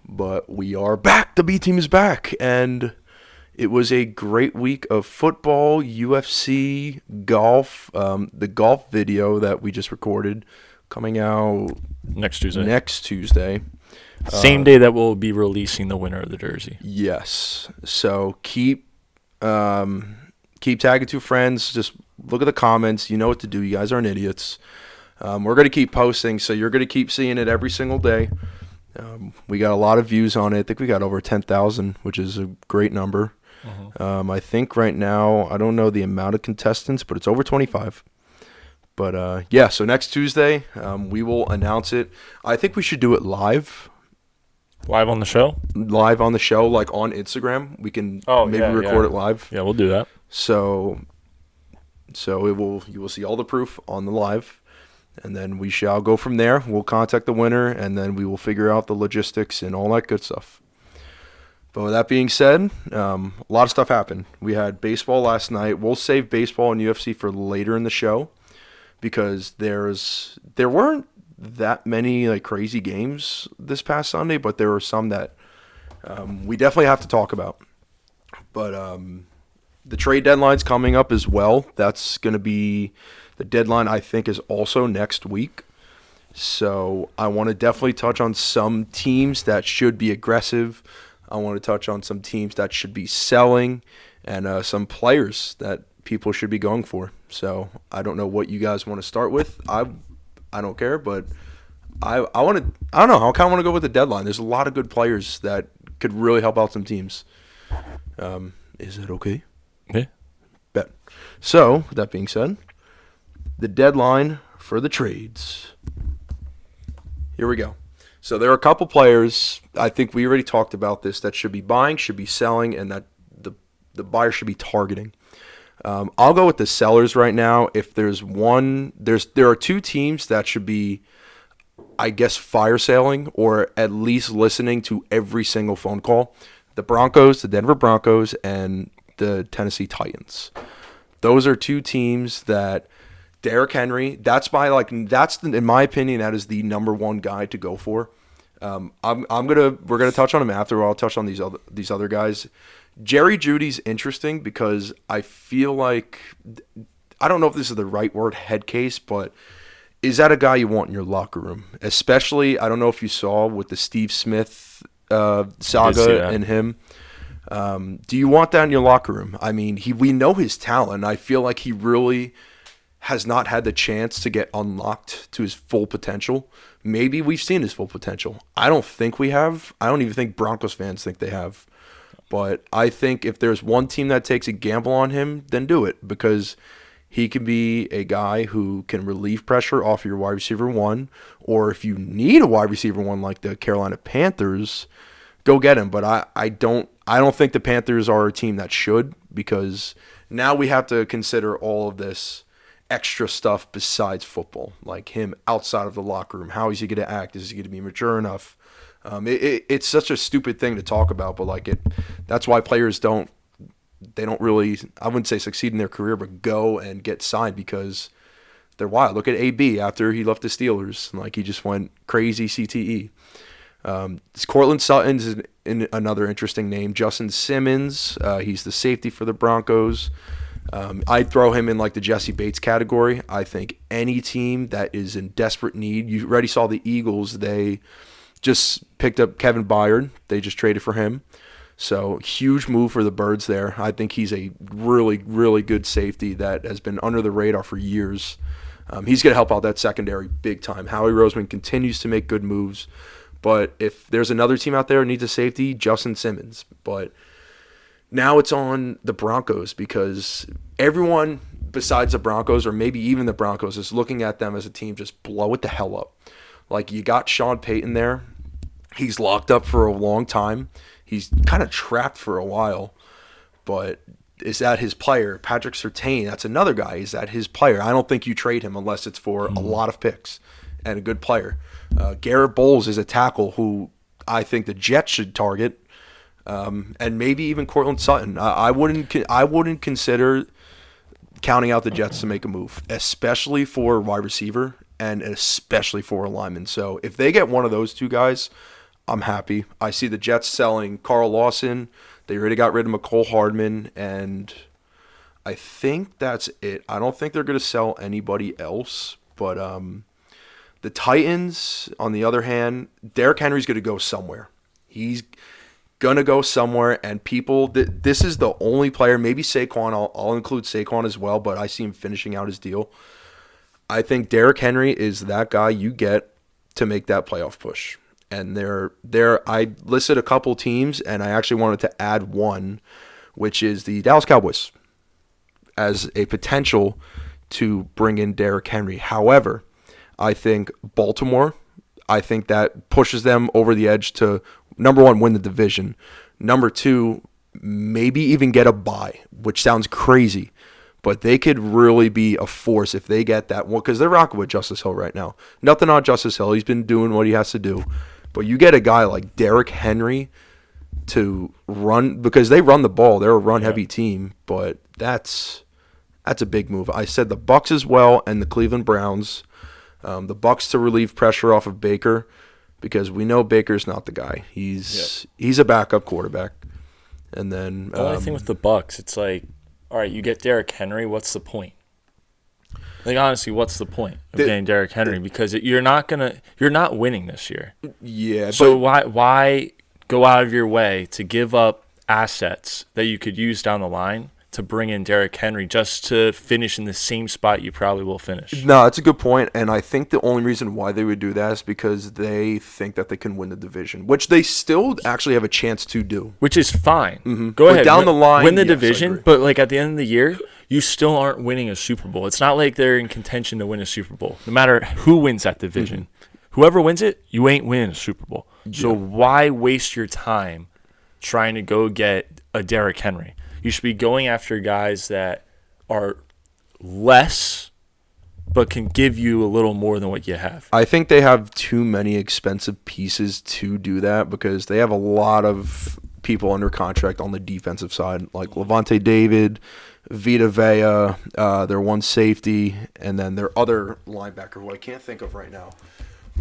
But we are back. The B team is back. And it was a great week of football, UFC, golf. The golf video that we just recorded coming out next Tuesday. Same day that we'll be releasing the winner of the jersey. Yes. So keep tagging 2 friends. Just look at the comments. You know what to do. You guys aren't idiots. We're going to keep posting, so you're going to keep seeing it every single day. We got a lot of views on it. I think we got over 10,000, which is a great number. I think right now, I don't know the amount of contestants, but it's over 25. But, yeah, so next Tuesday, we will announce it. I think we should do it live. Live on the show? Live on the show, like on Instagram. We can record it live. Yeah, we'll do that. So you will see all the proof on the live. And then we shall go from there. We'll contact the winner, and then we will figure out the logistics and all that good stuff. But with that being said, a lot of stuff happened. We had baseball last night. We'll save baseball and UFC for later in the show because there weren't that many like crazy games this past Sunday, but there were some that we definitely have to talk about. But the trade deadline's coming up as well. That's going to be the deadline, I think, is also next week. So I want to definitely touch on some teams that should be aggressive. I want to touch on some teams that should be selling and some players that people should be going for. So I don't know what you guys want to start with. I don't care, but I want to. I don't know. I kind of want to go with the deadline. There's a lot of good players that could really help out some teams. Is it okay? Yeah. Bet. So with that being said, the deadline for the trades. Here we go. So there are a couple players, I think we already talked about this, that should be buying, should be selling, and that the buyer should be targeting. I'll go with the sellers right now. If there's one, there are 2 teams that should be, I guess, fire selling or at least listening to every single phone call. The Broncos, the Denver Broncos, and the Tennessee Titans. Those are 2 teams that Derrick Henry, in my opinion, that is the number 1 guy to go for. We're gonna touch on him after. I'll touch on these other guys. Jerry Jeudy's interesting because I feel like, I don't know if this is the right word, head case, but is that a guy you want in your locker room? Especially, I don't know if you saw with the Steve Smith saga and him. Do you want that in your locker room? I mean, we know his talent. I feel like he really has not had the chance to get unlocked to his full potential. Maybe we've seen his full potential. I don't think we have. I don't even think Broncos fans think they have. But I think if there's one team that takes a gamble on him, then do it, because he can be a guy who can relieve pressure off your wide receiver 1, or if you need a wide receiver 1 like the Carolina Panthers, go get him. But I don't think the Panthers are a team that should, because now we have to consider all of this extra stuff besides football, like him outside of the locker room. How is he going to act? Is he going to be mature enough? It's such a stupid thing to talk about, but that's why players don't really, I wouldn't say succeed in their career, but go and get signed because they're wild. Look at AB after he left the Steelers. Like, he just went crazy CTE. Cortland Sutton's another interesting name. Justin Simmons, he's the safety for the Broncos. I'd throw him in like the Jesse Bates category. I think any team that is in desperate need, you already saw the Eagles, they just picked up Kevin Byard. They just traded for him. So huge move for the Birds there. I think he's a really, really good safety that has been under the radar for years. He's going to help out that secondary big time. Howie Roseman continues to make good moves. But if there's another team out there that needs a safety, Justin Simmons. But now it's on the Broncos, because everyone besides the Broncos, or maybe even the Broncos, is looking at them as a team just blow it the hell up. Like, you got Sean Payton there. He's locked up for a long time. He's kind of trapped for a while. But is that his player? Patrick Surtain, that's another guy. Is that his player? I don't think you trade him unless it's for a lot of picks and a good player. Garrett Bowles is a tackle who I think the Jets should target. And maybe even Cortland Sutton. I wouldn't consider counting out the Jets to make a move, especially for wide receiver and especially for a lineman. So if they get one of those 2 guys, I'm happy. I see the Jets selling Carl Lawson. They already got rid of McCole Hardman, and I think that's it. I don't think they're going to sell anybody else, but the Titans, on the other hand, Derrick Henry's going to go somewhere. He's going to go somewhere, and this is the only player, maybe Saquon, I'll include Saquon as well, but I see him finishing out his deal. I think Derrick Henry is that guy you get to make that playoff push. And I listed a couple teams, and I actually wanted to add one, which is the Dallas Cowboys, as a potential to bring in Derrick Henry. However, I think Baltimore, I think that pushes them over the edge to, number one, win the division. Number two, maybe even get a bye, which sounds crazy. But they could really be a force if they get that one, because they're rocking with Justice Hill right now. Nothing on Justice Hill. He's been doing what he has to do. But you get a guy like Derrick Henry to run, because they run the ball. They're a run-heavy team, but that's a big move. I said the Bucs as well and the Cleveland Browns. The Bucs to relieve pressure off of Baker, because we know Baker's not the guy. He's a backup quarterback. And then the only thing with the Bucs, it's like, all right, you get Derrick Henry. What's the point? Like, honestly, what's the point of getting Derrick Henry? Because you're not winning this year. Yeah. So why go out of your way to give up assets that you could use down the line to bring in Derrick Henry just to finish in the same spot you probably will finish? No, that's a good point, and I think the only reason why they would do that is because they think that they can win the division, which they still actually have a chance to do. Which is fine. Mm-hmm. Go ahead. Down the line, win the yes, division, but like at the end of the year, you still aren't winning a Super Bowl. It's not like they're in contention to win a Super Bowl. No matter who wins that division. Mm-hmm. Whoever wins it, you ain't winning a Super Bowl. Yeah. So why waste your time trying to go get a Derrick Henry? You should be going after guys that are less but can give you a little more than what you have. I think they have too many expensive pieces to do that, because they have a lot of people under contract on the defensive side, like Levante David, Vita Vea, their one safety, and then their other linebacker, who I can't think of right now.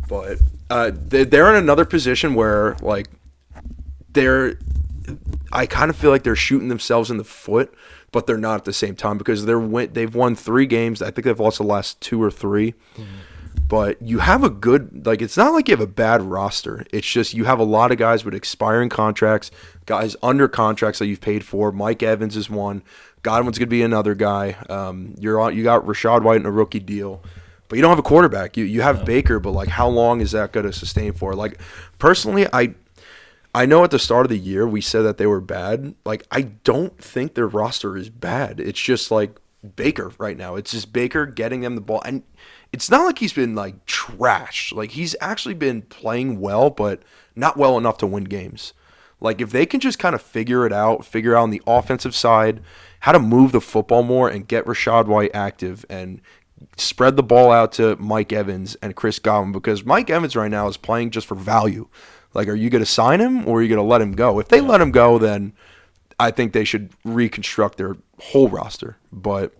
But they're in another position where, like, I kind of feel like they're shooting themselves in the foot, but they're not at the same time, because they've won 3 games. I think they've lost the last 2 or 3. Mm-hmm. But you have a good, like, it's not like you have a bad roster. It's just you have a lot of guys with expiring contracts, guys under contracts that you've paid for. Mike Evans is one. Godwin's going to be another guy. You got Rashad White in a rookie deal. But you don't have a quarterback. You have Baker, but, like, how long is that going to sustain for? Like, personally, I know at the start of the year we said that they were bad. Like, I don't think their roster is bad. It's just, like, Baker right now. It's just Baker getting them the ball. And it's not like he's been, like, trash. Like, he's actually been playing well, but not well enough to win games. Like, if they can just kind of figure out on the offensive side how to move the football more and get Rashad White active and spread the ball out to Mike Evans and Chris Godwin, because Mike Evans right now is playing just for value. Like, are you going to sign him or are you going to let him go? If they let him go, then I think they should reconstruct their whole roster. But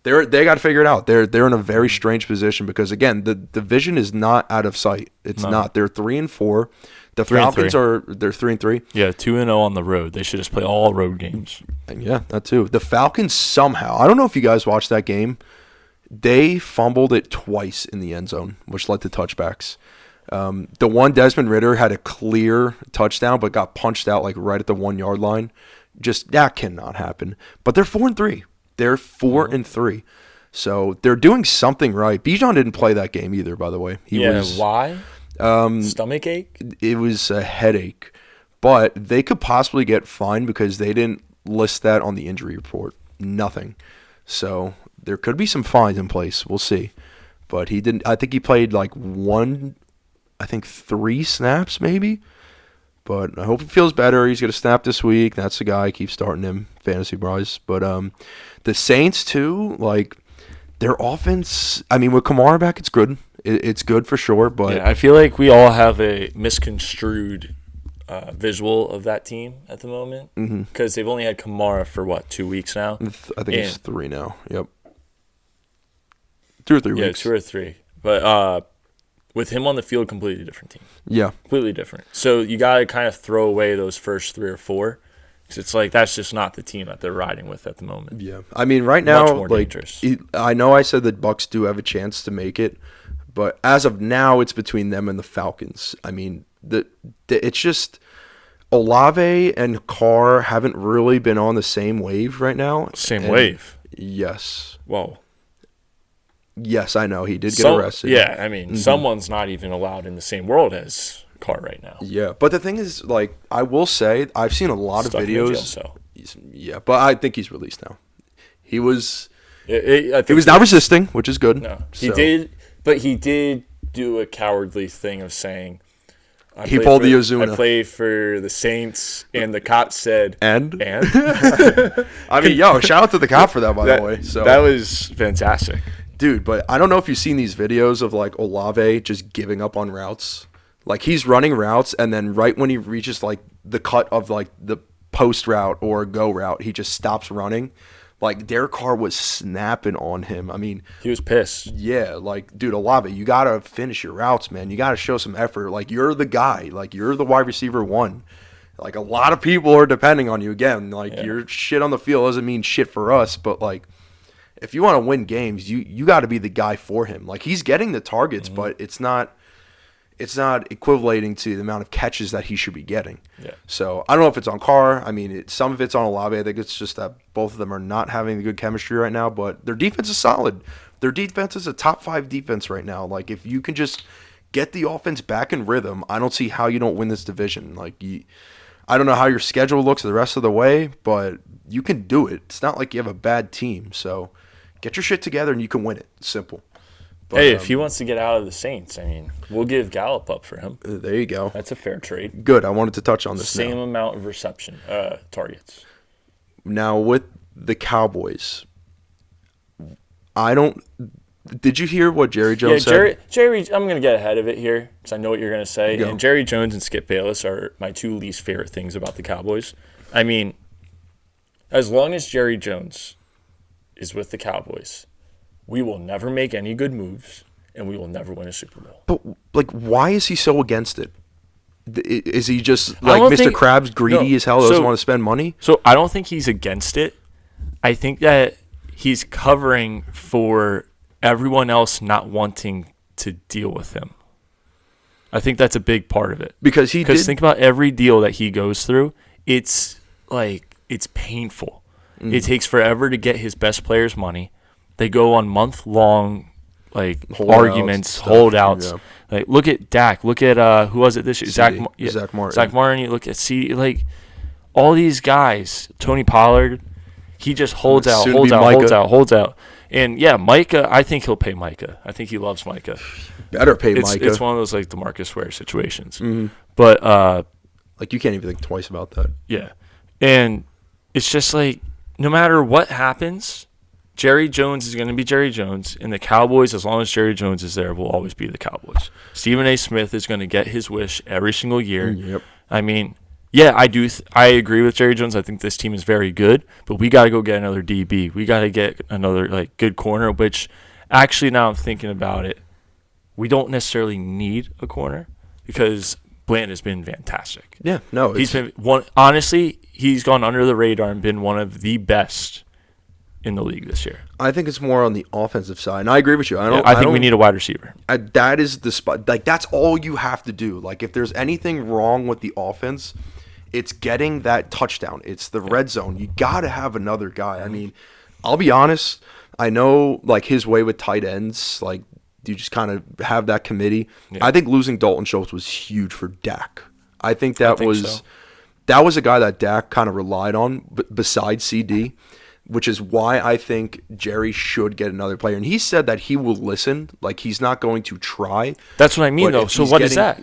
they got to figure it out. They're in a very strange position, because, again, the division is not out of sight. It's not. They're 3-4. The Falcons they're 3-3. Yeah, 2-0 on the road. They should just play all road games. Yeah, that too. The Falcons somehow, I don't know if you guys watched that game, they fumbled it twice in the end zone, which led to touchbacks. The one, Desmond Ridder had a clear touchdown, but got punched out, like, right at the 1-yard line. Just, that cannot happen. But they're 4-3. They're 4-3. So they're doing something right. Bijan didn't play that game either, by the way. Why? Stomach ache? It was a headache. But they could possibly get fined because they didn't list that on the injury report. Nothing. So there could be some fines in place. We'll see. But he didn't. I think he played like 3 snaps maybe. But I hope he feels better. He's going to snap this week. That's the guy. I keep starting him fantasy-wise. But the Saints, too, like, their offense, I mean, with Kamara back, it's good. It's good for sure. But yeah, I feel like we all have a misconstrued visual of that team at the moment. Because they've only had Kamara for, 2 weeks now? I think it's 3 now. Yep. 2 or 3 weeks. Yeah, 2 or 3. But with him on the field, completely different team. Yeah. Completely different. So you got to kind of throw away those first 3 or 4. Because it's like that's just not the team that they're riding with at the moment. Yeah. I mean, right now, Much more dangerous. I know I said the Bucks do have a chance to make it, but as of now, it's between them and the Falcons. I mean, it's just Olave and Carr haven't really been on the same wave right now. Same wave? Yes. Whoa. Yes, I know. He did get arrested. Yeah, I mean, someone's not even allowed in the same world as Carr right now. Yeah, but the thing is, like, I will say, I've seen a lot of videos. Yeah, but I think he's released now. He was not resisting, which is good. No, he did, but he did do a cowardly thing of saying, he pulled the Ozuna. I play for the Saints, and the cop said, and? I mean, shout out to the cop for that, by the way. So that was fantastic. Dude, but I don't know if you've seen these videos of, like, Olave just giving up on routes. Like, he's running routes, and then right when he reaches, like, the cut of, like, the post route or go route, he just stops running. Like, Derek Carr was snapping on him. I mean, he was pissed. Yeah, like, dude, Olave, you got to finish your routes, man. You got to show some effort. Like, you're the guy. Like, you're the wide receiver 1. Like, a lot of people are depending on you. Again, like, your shit on the field doesn't mean shit for us, but, like, if you want to win games, you got to be the guy for him. Like, he's getting the targets, but it's not equivalating to the amount of catches that he should be getting. Yeah. So I don't know if it's on Carr. I mean, some of it's on Olave. I think it's just that both of them are not having the good chemistry right now, but their defense is solid. Their defense is a top 5 defense right now. Like, if you can just get the offense back in rhythm, I don't see how you don't win this division. Like, I don't know how your schedule looks the rest of the way, but you can do it. It's not like you have a bad team. So get your shit together and you can win it. It's simple. But, hey, if he wants to get out of the Saints, I mean, we'll give Gallup up for him. There you go. That's a fair trade. Good. I wanted to touch on this Same now. amount of reception targets. Now, with the Cowboys, did you hear what Jerry Jones said? Jerry, I'm going to get ahead of it here because I know what you're going to say. Go. And Jerry Jones and Skip Bayless are my 2 least favorite things about the Cowboys. I mean, as long as Jerry Jones is with the Cowboys, we will never make any good moves, and we will never win a Super Bowl. But, like, why is he so against it? Is he just, like, Mr. Krabs, greedy as hell, doesn't want to spend money? So I don't think he's against it. I think that he's covering for everyone else not wanting to deal with him. I think that's a big part of it. Because think about every deal that he goes through. It's, like, it's painful. Mm. It takes forever to get his best players' money. They go on month-long, like, holdouts. Yeah. Like, look at Dak. Look at who was it this year? Zach Martin. Zach Martin. You look at CD. Like, all these guys. Tony Pollard. He just holds out. And yeah, Micah. I think he'll pay Micah. I think he loves Micah. Better pay Micah. It's one of those, like, DeMarcus Ware situations. Mm-hmm. But like, you can't even think twice about that. Yeah, and it's just like no matter what happens, Jerry Jones is going to be Jerry Jones, and the Cowboys, as long as Jerry Jones is there, will always be the Cowboys. Stephen A. Smith is going to get his wish every single year. Yep. I mean, yeah, I do. I agree with Jerry Jones. I think this team is very good, but we got to go get another DB. We got to get another, like, good corner. Which, actually, now I'm thinking about it, we don't necessarily need a corner because Bland has been fantastic. Yeah, no, he's been one. Honestly, he's gone under the radar and been one of the best in the league this year. I think it's more on the offensive side, and I agree with you. I think we need a wide receiver. That is the spot. Like, that's all you have to do. Like, if there's anything wrong with the offense, it's getting that touchdown. It's the red zone. You got to have another guy. I mean, I'll be honest. I know, like, his way with tight ends, like, you just kind of have that committee. Yeah. I think losing Dalton Schultz was huge for Dak. I think that was a guy that Dak kind of relied on besides CD, which is why I think Jerry should get another player. And he said that he will listen, like, he's not going to try. That's what I mean, though. So what is that?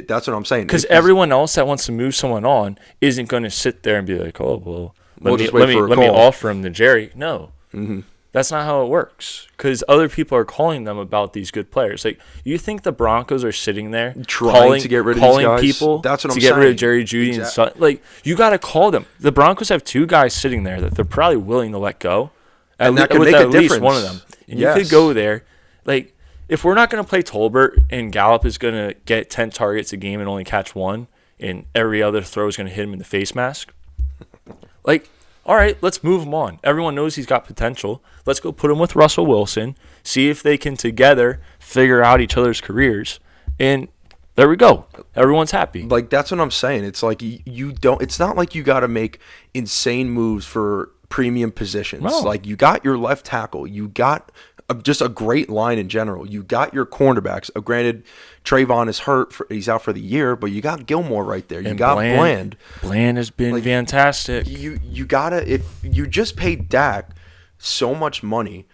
That's what I'm saying. Because everyone else that wants to move someone on isn't going to sit there and be like, oh, well, let me offer him to Jerry. No. Mm-hmm. That's not how it works, because other people are calling them about these good players. Like, you think the Broncos are sitting there trying to get rid of these guys? People That's what I'm to saying. Get rid of Jerry Jeudy and Son. Like, you got to call them. The Broncos have 2 guys sitting there that they're probably willing to let go, and that could make a difference. At least one of them. And you could go there, like, if we're not going to play Tolbert and Gallup is going to get 10 targets a game and only catch one, and every other throw is going to hit him in the face mask, like, all right, let's move him on. Everyone knows he's got potential. Let's go put him with Russell Wilson, see if they can together figure out each other's careers, and there we go. Everyone's happy. Like, that's what I'm saying. It's like you don't. It's not like you got to make insane moves for premium positions. No. Like, you got your left tackle. You got just a great line in general. You got your cornerbacks. Granted, Trayvon is hurt. He's out for the year, but you got Gilmore right there. You And got Bland. Bland has been fantastic. You gotta, if you just paid Dak so much money,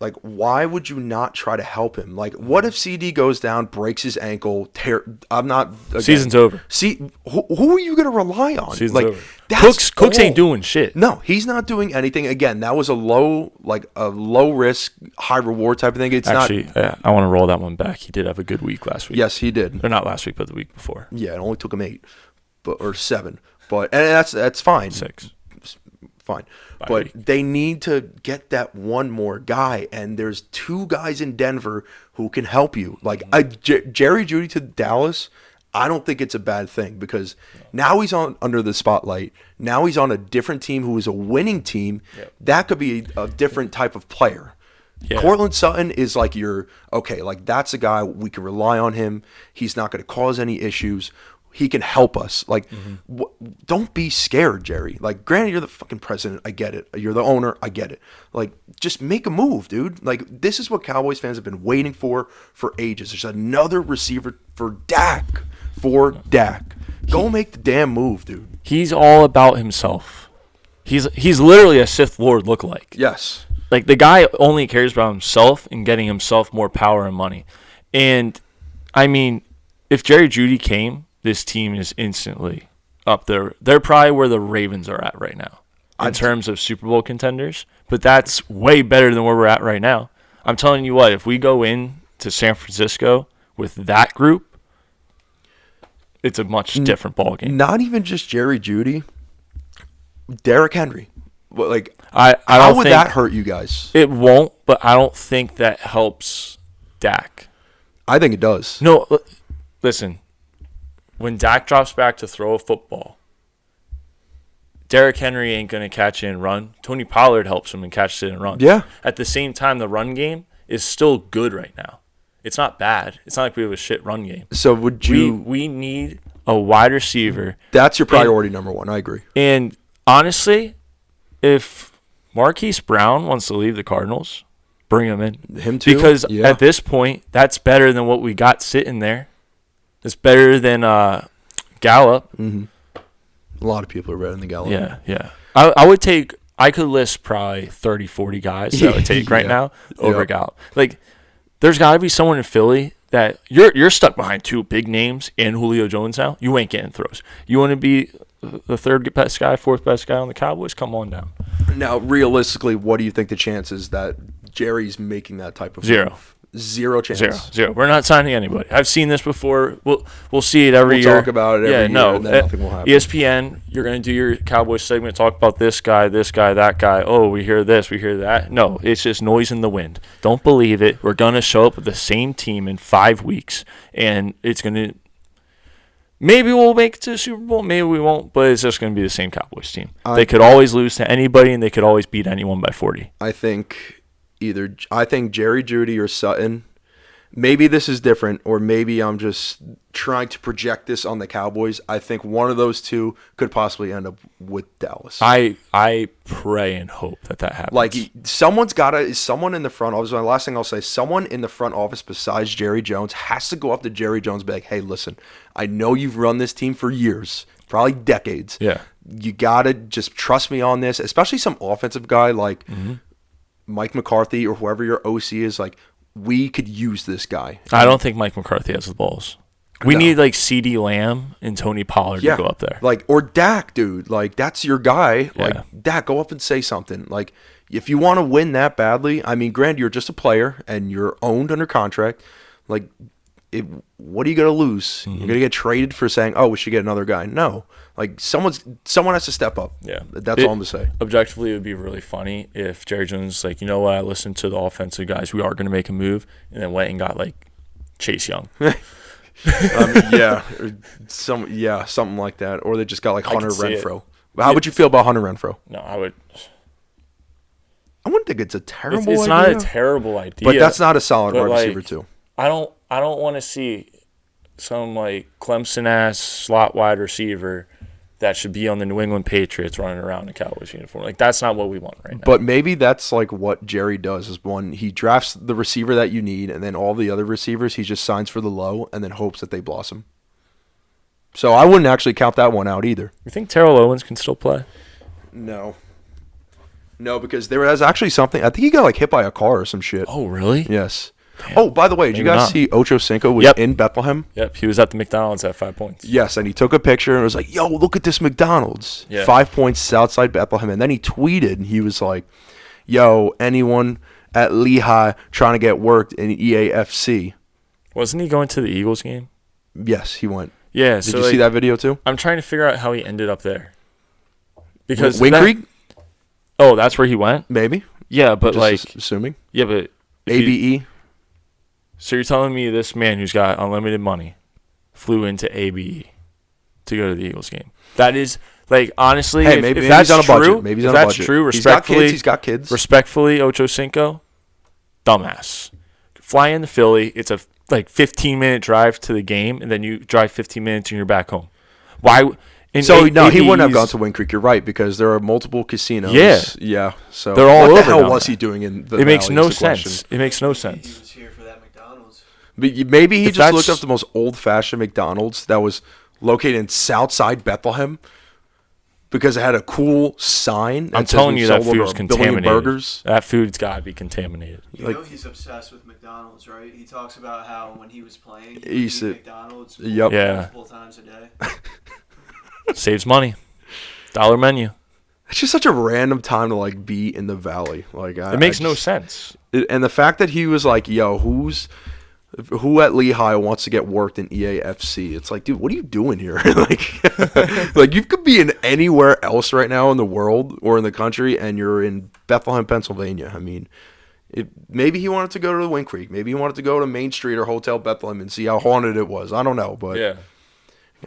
like, why would you not try to help him? Like, what if CD goes down, breaks his ankle? I'm not. Again, Season's over. See, who are you gonna rely on? Season's like, over. Cooks ain't doing shit. No, he's not doing anything. Again, that was a low risk, high reward type of thing. It's Actually, not. yeah, I want to roll that one back. He did have a good week last week. Yes, he did. Or not last week, but the week before. Yeah, it only took him 8, or 7, and that's fine. 6. Fine. Bye But week. they need to get that one more guy, and there's 2 guys in Denver who can help you. Like, Jerry Jeudy to Dallas, I don't think it's a bad thing, because now he's under the spotlight. Now he's on a different team who is a winning team. Yep. That could be a different type of player. Yeah. Cortland Sutton is like like, that's a guy we can rely on him. He's not going to cause any issues. He can help us. Like, don't be scared, Jerry. Like, granted, you're the fucking president. I get it. You're the owner. I get it. Like, just make a move, dude. Like, this is what Cowboys fans have been waiting for ages. There's another receiver for Dak. Go make the damn move, dude. He's all about himself. He's literally a Sith Lord lookalike. Yes. Like, the guy only cares about himself and getting himself more power and money. And, I mean, if Jerry Jeudy came, this team is instantly up there. They're probably where the Ravens are at right now in terms of Super Bowl contenders. But that's way better than where we're at right now. I'm telling you what, if we go in to San Francisco with that group, it's a much different ballgame. Not even just Jerry Jeudy. Derrick Henry. Like, I how don't would think that hurt you guys? It won't, but I don't think that helps Dak. I think it does. No, listen. When Dak drops back to throw a football, Derrick Henry ain't going to catch it and run. Tony Pollard helps him and catches it and runs. Yeah. At the same time, the run game is still good right now. It's not bad. It's not like we have a shit run game. So would you... We need a wide receiver. That's your priority number one. I agree. And honestly, if Marquise Brown wants to leave the Cardinals, bring him in. Him too? Because Yeah. at this point, that's better than what we got sitting there. It's better than Gallup. Mm-hmm. A lot of people are better than the Gallup. Yeah. I would take – I could list probably 30, 40 guys that I would take right now over Gallup. Like, there's got to be someone in Philly that you're stuck behind 2 big names and Julio Jones now. You ain't getting throws. You want to be the 3rd best guy, 4th best guy on the Cowboys? Come on down. Now, realistically, what do you think the chances that Jerry's making that type of 0. move? 0 chance. 0. We're not signing anybody. I've seen this before. We'll see it every year. We'll talk about it every year, and then nothing will happen. ESPN, you're going to do your Cowboys segment, talk about this guy, that guy. Oh, we hear this, we hear that. No, it's just noise in the wind. Don't believe it. We're going to show up with the same team in 5 weeks, and it's going to – maybe we'll make it to the Super Bowl, maybe we won't, but it's just going to be the same Cowboys team. They could always lose to anybody, and they could always beat anyone by 40. I think Jerry Jeudy or Sutton. Maybe this is different, or maybe I'm just trying to project this on the Cowboys. I think one of those 2 could possibly end up with Dallas. I pray and hope that happens. Like, someone in the front office, my last thing I'll say, someone in the front office besides Jerry Jones has to go up to Jerry Jones and be like, hey, listen, I know you've run this team for years, probably decades. Yeah. You got to just trust me on this, especially some offensive guy like Mike McCarthy or whoever your OC is. Like, we could use this guy. I don't think Mike McCarthy has the balls. We need like CeeDee Lamb and Tony Pollard to go up there. Like, or Dak, dude. Like, that's your guy. Yeah. Like, Dak, go up and say something. Like, if you want to win that badly, I mean, granted, you're just a player and you're owned under contract. Like, what are you going to lose? You're going to get traded for saying, oh, we should get another guy. No. Like, someone has to step up. Yeah. That's all I'm going to say. Objectively, it would be really funny if Jerry Jones was like, you know what, I listened to the offensive guys. We are going to make a move. And then went and got, like, Chase Young. Something like that. Or they just got, like, Hunter Renfrow. It. How would you feel about Hunter Renfrow? No, I would. I wouldn't think it's a terrible idea. It's not a terrible idea. But that's not a solid wide receiver, too. I don't want to see some, like, Clemson-ass slot wide receiver that should be on the New England Patriots running around in a Cowboys uniform. Like, that's not what we want right now. But maybe that's, like, what Jerry does is he drafts the receiver that you need, and then all the other receivers he just signs for the low and then hopes that they blossom. So I wouldn't actually count that one out either. You think Terrell Owens can still play? No, because there was actually something. I think he got, like, hit by a car or some shit. Oh, really? Yes. Damn. Oh, by the way, did you guys see Ocho Cinco was in Bethlehem? Yep, he was at the McDonald's at 5 Points. Yes, and he took a picture and was like, yo, look at this McDonald's. Yeah. 5 Points outside Bethlehem. And then he tweeted, and he was like, yo, anyone at Lehigh trying to get worked in EAFC? Wasn't he going to the Eagles game? Yes, he went. Yeah. Did you see that video too? I'm trying to figure out how he ended up there. Because Wing Creek? Oh, that's where he went? Maybe. Yeah, but Just assuming. Yeah, but ABE? So you're telling me this man who's got unlimited money flew into ABE to go to the Eagles game? That is, like, honestly, hey, maybe if that's he's on a budget. true, Maybe he's if on a that's budget. true, respectfully, he's got kids. Respectfully, Ocho Cinco, dumbass. Fly into Philly. It's a 15-minute drive to the game, and then you drive 15 minutes and you're back home. Why? He wouldn't have gone to Wing Creek. You're right, because there are multiple casinos. Yeah. So they're all over. What the hell was he doing in the It makes Valley no is the question. sense. It makes no sense. He was here for that McDonald's. But maybe he If just looked that's- up the most old-fashioned McDonald's that was located in Southside Bethlehem because it had a cool sign. I'm says telling we you that sold over food's 1 billion contaminated. burgers. That food's got to be contaminated. You Like- know he's obsessed with McDonald's, right? He talks about how when he was playing, He he said- eat McDonald's Yep. Yeah. multiple times a day. Saves money. $1 menu. It's just such a random time to, like, be in the Valley. Like, It makes no sense. And the fact that he was like, yo, who at Lehigh wants to get worked in EAFC? It's like, dude, what are you doing here? like you could be in anywhere else right now in the world or in the country, and you're in Bethlehem, Pennsylvania. I mean, maybe he wanted to go to the Wing Creek. Maybe he wanted to go to Main Street or Hotel Bethlehem and see how haunted it was. I don't know, but Yeah.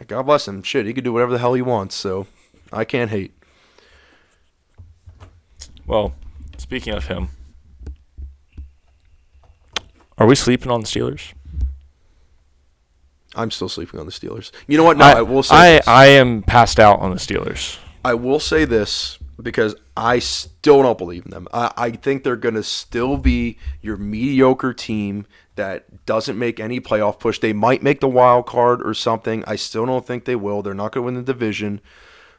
God bless him. Shit, he could do whatever the hell he wants, so I can't hate. Well, speaking of him, are we sleeping on the Steelers? I'm still sleeping on the Steelers. You know what? No, I will say this. I am passed out on the Steelers. I will say this because I still don't believe in them. I think they're going to still be your mediocre team that doesn't make any playoff push. They might make the wild card or something. I still don't think they will. They're not going to win the division.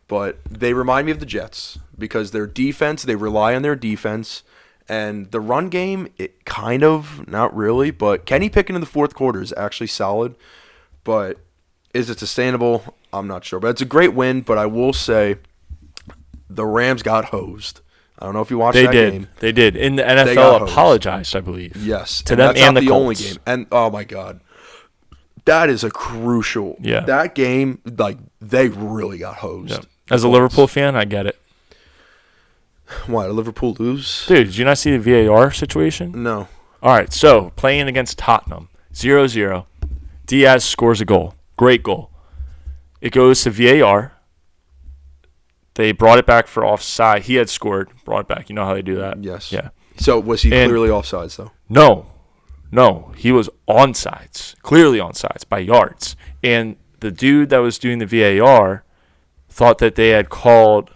But they remind me of the Jets because their defense, they rely on their defense. And the run game, it kind of, not really. But Kenny Pickett in the fourth quarter is actually solid. But is it sustainable? I'm not sure. But it's a great win. But I will say the Rams got hosed. I don't know if you watched that game. They did. And the got NFL hosed. apologized, I believe. Yes. To them that's and not the the only Colts. game. And, oh, my God. That is a crucial. Yeah. That game, like, they really got hosed. Yeah. As a Liverpool fan, I get it. Why, did Liverpool lose? Dude, did you not see the VAR situation? No. All right, so playing against Tottenham, 0-0. Diaz scores a goal. Great goal. It goes to VAR. They brought it back for offside. He had scored, brought it back. You know how they do that? Yes. Yeah. So was he And- clearly offsides, though? No, he was onside, clearly onside by yards. And the dude that was doing the VAR thought that they had called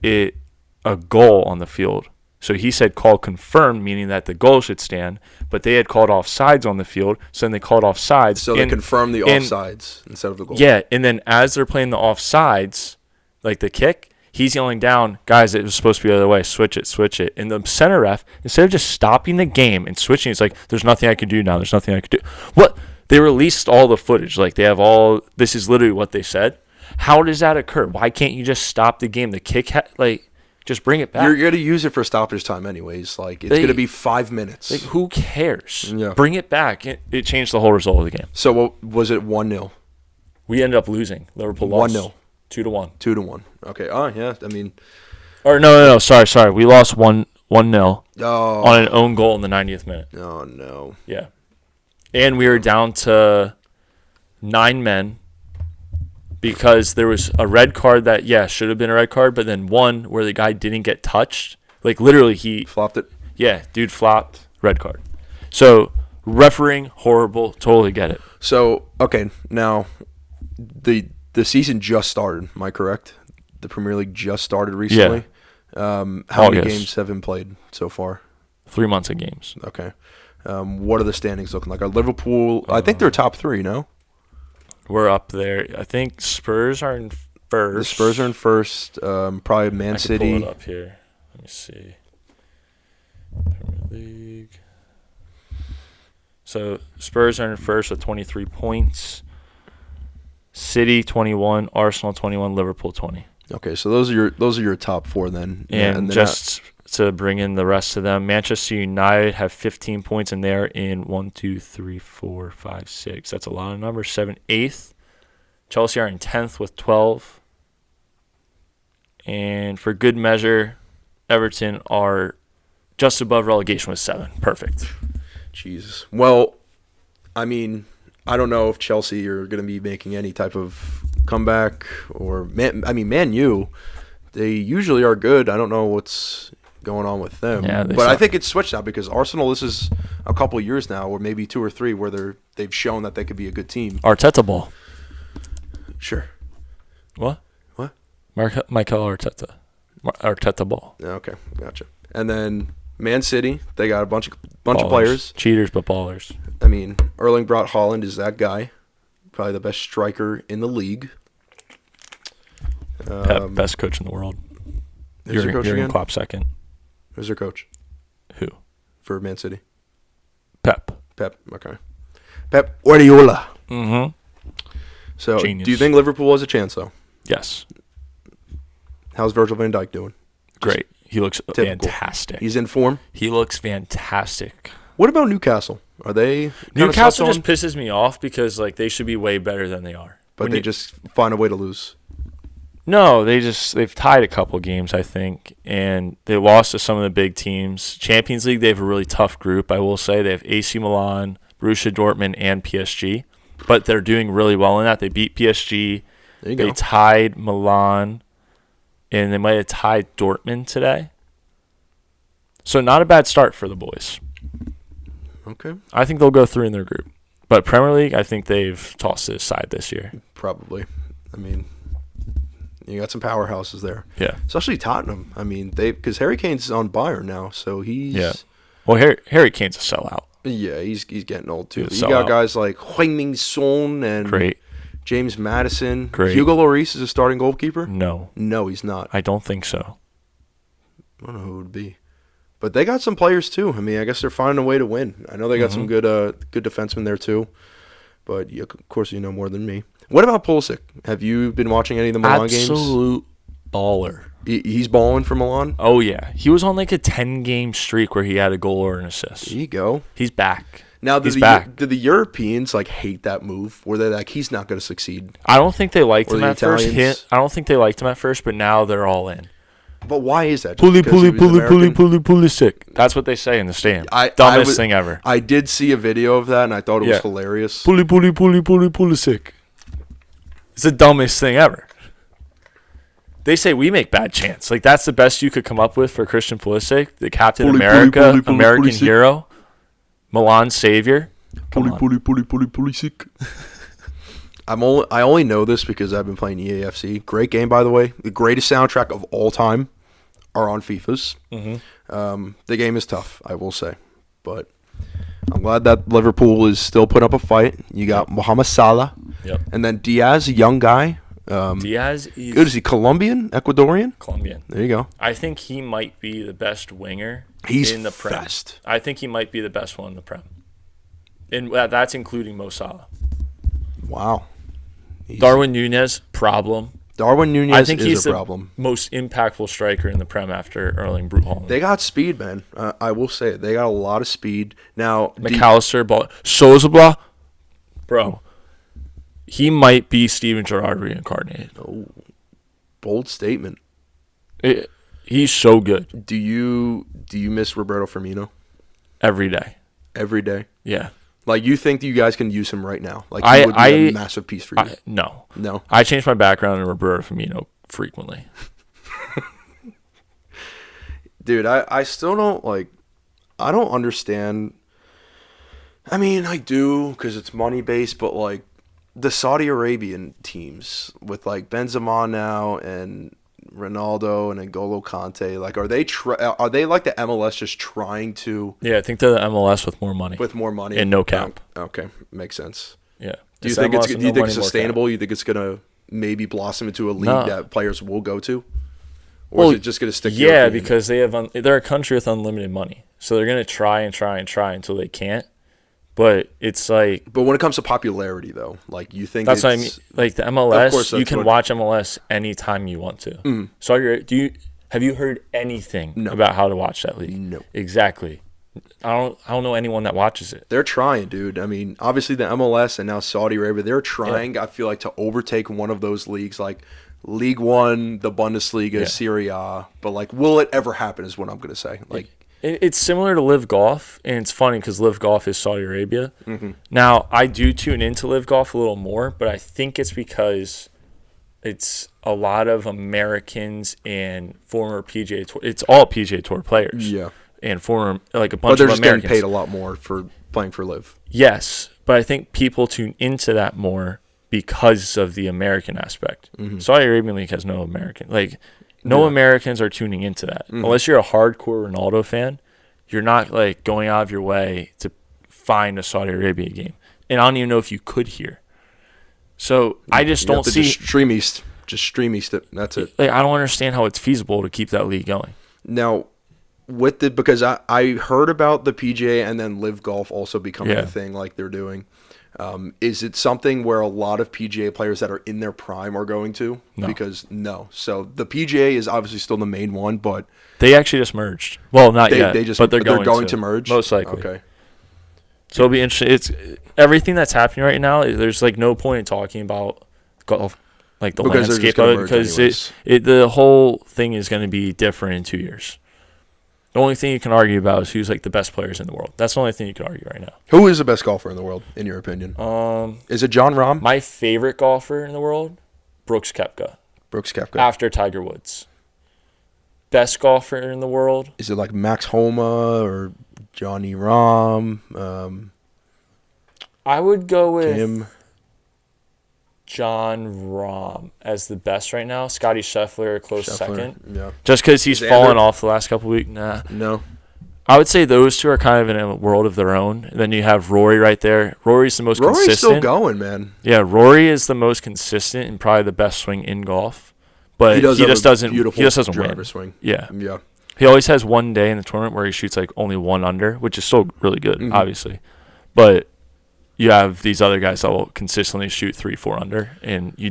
it a goal on the field. So he said call confirmed, meaning that the goal should stand, but they had called offsides on the field, so then they called offsides. So they confirmed the offsides instead of the goal. Yeah, and then as they're playing the offsides, like the kick, he's yelling down, guys, it was supposed to be the other way, switch it. And the center ref, instead of just stopping the game and switching, it's like, there's nothing I can do now, there's nothing I can do. What? They released all the footage. Like, they have all, this is literally what they said. How does that occur? Why can't you just stop the game? The kick, Just bring it back. You're going to use it for stoppage time anyways. Like, it's going to be 5 minutes. Like, who cares? Yeah. Bring it back. It changed the whole result of the game. So, what was it, 1-0? We ended up losing. Liverpool lost 1-0. 2-1. 2-1. Okay. Oh, yeah. I mean. Or no. Sorry. We lost 1-0 Oh. on an own goal in the 90th minute. Oh, no. Yeah. And we were down to 9 men because there was a red card that, should have been a red card, but then one where the guy didn't get touched. Like, literally, he Flopped it. Yeah, dude flopped, red card. So, refereeing, horrible, totally get it. So, okay, now the season just started, am I correct? The Premier League just started recently. How many August. games have been played so far? 3 months of games. Okay. What are the standings looking like? Are Liverpool, I think they're top 3, no? We're up there. I think Spurs are in first. The Spurs are in first. Probably Man I can City. pull it up here. Let me see. Premier League. So Spurs are in first with 23 points. City 21, Arsenal 21, Liverpool 20. Okay, so those are your top 4 then. And then just to bring in the rest of them, Manchester United have 15 points, and they're in 1, 2, 3, 4, 5, 6. That's a lot of numbers. 7, 8th. Chelsea are in 10th with 12. And for good measure, Everton are just above relegation with 7. Perfect. Jesus. Well, I mean, I don't know if Chelsea are going to be making any type of comeback or Man U. They usually are good. I don't know what's going on with them. Yeah, but I think it's switched now because Arsenal. This is a couple of years now, or maybe 2 or 3, where they've shown that they could be a good team. Arteta ball. Sure. What? What? Michael Arteta. Arteta ball. Okay, gotcha. And then Man City, they got a bunch of Ballers. players. Cheaters, but ballers. I mean, Erling Braut Haaland is that guy. Probably the best striker in the league. Pep, best coach in the world. Who's their coach Jurgen again? Klopp second. Who's their coach Who? for Man City? Pep. Pep. Okay. Pep Guardiola. Mm-hmm. So, Genius. do you think Liverpool has a chance, though? Yes. How's Virgil van Dijk doing? Great. He looks typical. fantastic. He's in form. He looks fantastic. What about Newcastle? Are they Newcastle just slept on? pisses me off because they should be way better than they are. But they just find a way to lose. No, they've tied a couple games, I think, and they lost to some of the big teams. Champions League, they have a really tough group, I will say. They have AC Milan, Borussia Dortmund, and PSG, but they're doing really well in that. They beat PSG. There you They go. tied Milan, and they might have tied Dortmund today. So not a bad start for the boys. Okay. I think they'll go through in their group. But Premier League, I think they've tossed it aside this year. Probably. I mean, you got some powerhouses there. Yeah. Especially Tottenham. I mean, because Harry Kane's on Bayern now, so he's Yeah. Well, Harry Kane's a sellout. Yeah, he's getting old too. He's You a got sellout. guys like Heung-min Son and Great. James Madison. Great. Hugo Lloris is a starting goalkeeper? No, No, he's not. I don't think so. I don't know who it would be. But they got some players too. I mean, I guess they're finding a way to win. I know they got some good defensemen there too. But of course, you know more than me. What about Pulisic? Have you been watching any of the Milan games? Absolute baller. He's balling for Milan. Oh, yeah. He was on like a 10-game streak where he had a goal or an assist. There you go. He's back. Now, He's back. did the Europeans hate that move? Were they like, he's not going to succeed? I don't think they liked Or him the at first. Italians? I don't think they liked him at first, but now they're all in. But why is that? Just because he was American? sick. That's what they say in the stand. I Dumbest was- thing ever. I did see a video of that, and I thought it was Yeah. hilarious. sick. It's the dumbest thing ever. They say we make bad chants. Like, that's the best you could come up with for Christian Pulisic, the Captain America, American Pulisic. hero, Milan's savior. Come on. Pulisic. I only know this because I've been playing EAFC. Great game, by the way. The greatest soundtrack of all time are on FIFA's. Mm-hmm. The game is tough, I will say, but I'm glad that Liverpool is still putting up a fight. You got Mohamed Salah, Yep. and then Diaz, a young guy. Diaz is Good. Is he Colombian, Ecuadorian? Colombian. There you go. I think he might be the best winger He's in the Prem. fast. I think he might be the best one in the Prem. And that's including Mo Salah. Wow. Darwin Núñez, problem. Darwin Nunez I think is he's a the problem. most impactful striker in the Prem after Erling Brute Haaland. They got speed, man. I will say it. They got a lot of speed. Now, McAllister, Sozabla, bro, he might be Steven Gerrard reincarnated. bold statement. He's so good Do you miss Roberto Firmino every day. every day? Yeah. Like, you think that you guys can use him right now? Like, he would be a massive piece for you. No. No? I change my background in Roberto Firmino frequently. Dude, I still don't, like, I don't understand. I mean, I do because it's money-based, but, like, the Saudi Arabian teams with, like, Benzema now and Ronaldo and N'Golo Kante, like, are they like the MLS just trying to Yeah, I think they're the MLS with more money. with more money And no cap. Okay, makes sense. Yeah. Do you It's think MLS it's with do you no think money, it's more cap. sustainable? You think it's gonna maybe blossom into a league No. that players will go to, or is it just gonna stick? Yeah, European? because they're a country with unlimited money, so they're gonna try and try and try until they can't. But it's like But when it comes to popularity, though, like, you think that's what I it's- mean. Like the Of MLS, course, you that's can what- watch MLS anytime you want to. So have you heard anything No. about how to watch that league? No. Exactly. I don't know anyone that watches it. They're trying, dude. I mean, obviously the MLS and now Saudi Arabia, they're trying, I feel like, to overtake one of those leagues, like League One, the Bundesliga, Yeah. Serie A. But, like, will it ever happen is what I'm going to say. Like, It's similar to Live Golf, and it's funny because Live Golf is Saudi Arabia. Now, I do tune into Live Golf a little more, but I think it's because it's a lot of Americans and former PGA Tour. It's all PGA Tour players. yeah. And former, like a But bunch they're of just getting Americans. paid a lot more for playing for Live. Yes, but I think people tune into that more because of the American aspect. Saudi Arabian League has no American. Like, no Americans are tuning into that. Unless you're a hardcore Ronaldo fan, you're not, like, going out of your way to find a Saudi Arabia game. And I don't even know if you could here. So I just You have don't to see. just stream east it. That's it. Like, I don't understand how it's feasible to keep that league going. Now, because I heard about the PGA and then Live Golf also becoming Yeah. a thing like they're doing. Is it something where a lot of PGA players that are in their prime are going to? No. Because no. So the PGA is obviously still the main one, but They actually just merged. Well, not yet, but they're going to merge. most likely. Okay. So it'll be interesting. It's everything that's happening right now. There's like no point in talking about golf, like the Because they're just landscape gonna of it, merge because anyways. the whole thing is going to be different in 2 years. The only thing you can argue about is who's like the best players in the world. That's the only thing you can argue right now. Who is the best golfer in the world, in your opinion? Is it John Rahm? My favorite golfer in the world, Brooks Koepka, Brooks Koepka. after Tiger Woods. Best golfer in the world, Is it like Max Homa or Johnny Rahm? I would go with Kim? John Rahm as the best right now. Scotty Scheffler a close Scheffler? second. Yeah. Just because he's Is fallen Xander- off the last couple of weeks. Nah. No. I would say those two are kind of in a world of their own. And then you have Rory right there. Rory's the most Rory's consistent. still going, man. Yeah, Rory is the most consistent and probably the best swing in golf. But he, have just a doesn't. beautiful He just doesn't driver win. swing. Yeah, Yeah. he always has one day in the tournament where he shoots like only 1 under, which is still really good, Mhm. obviously. But you have these other guys that will consistently shoot 3-4 under, and you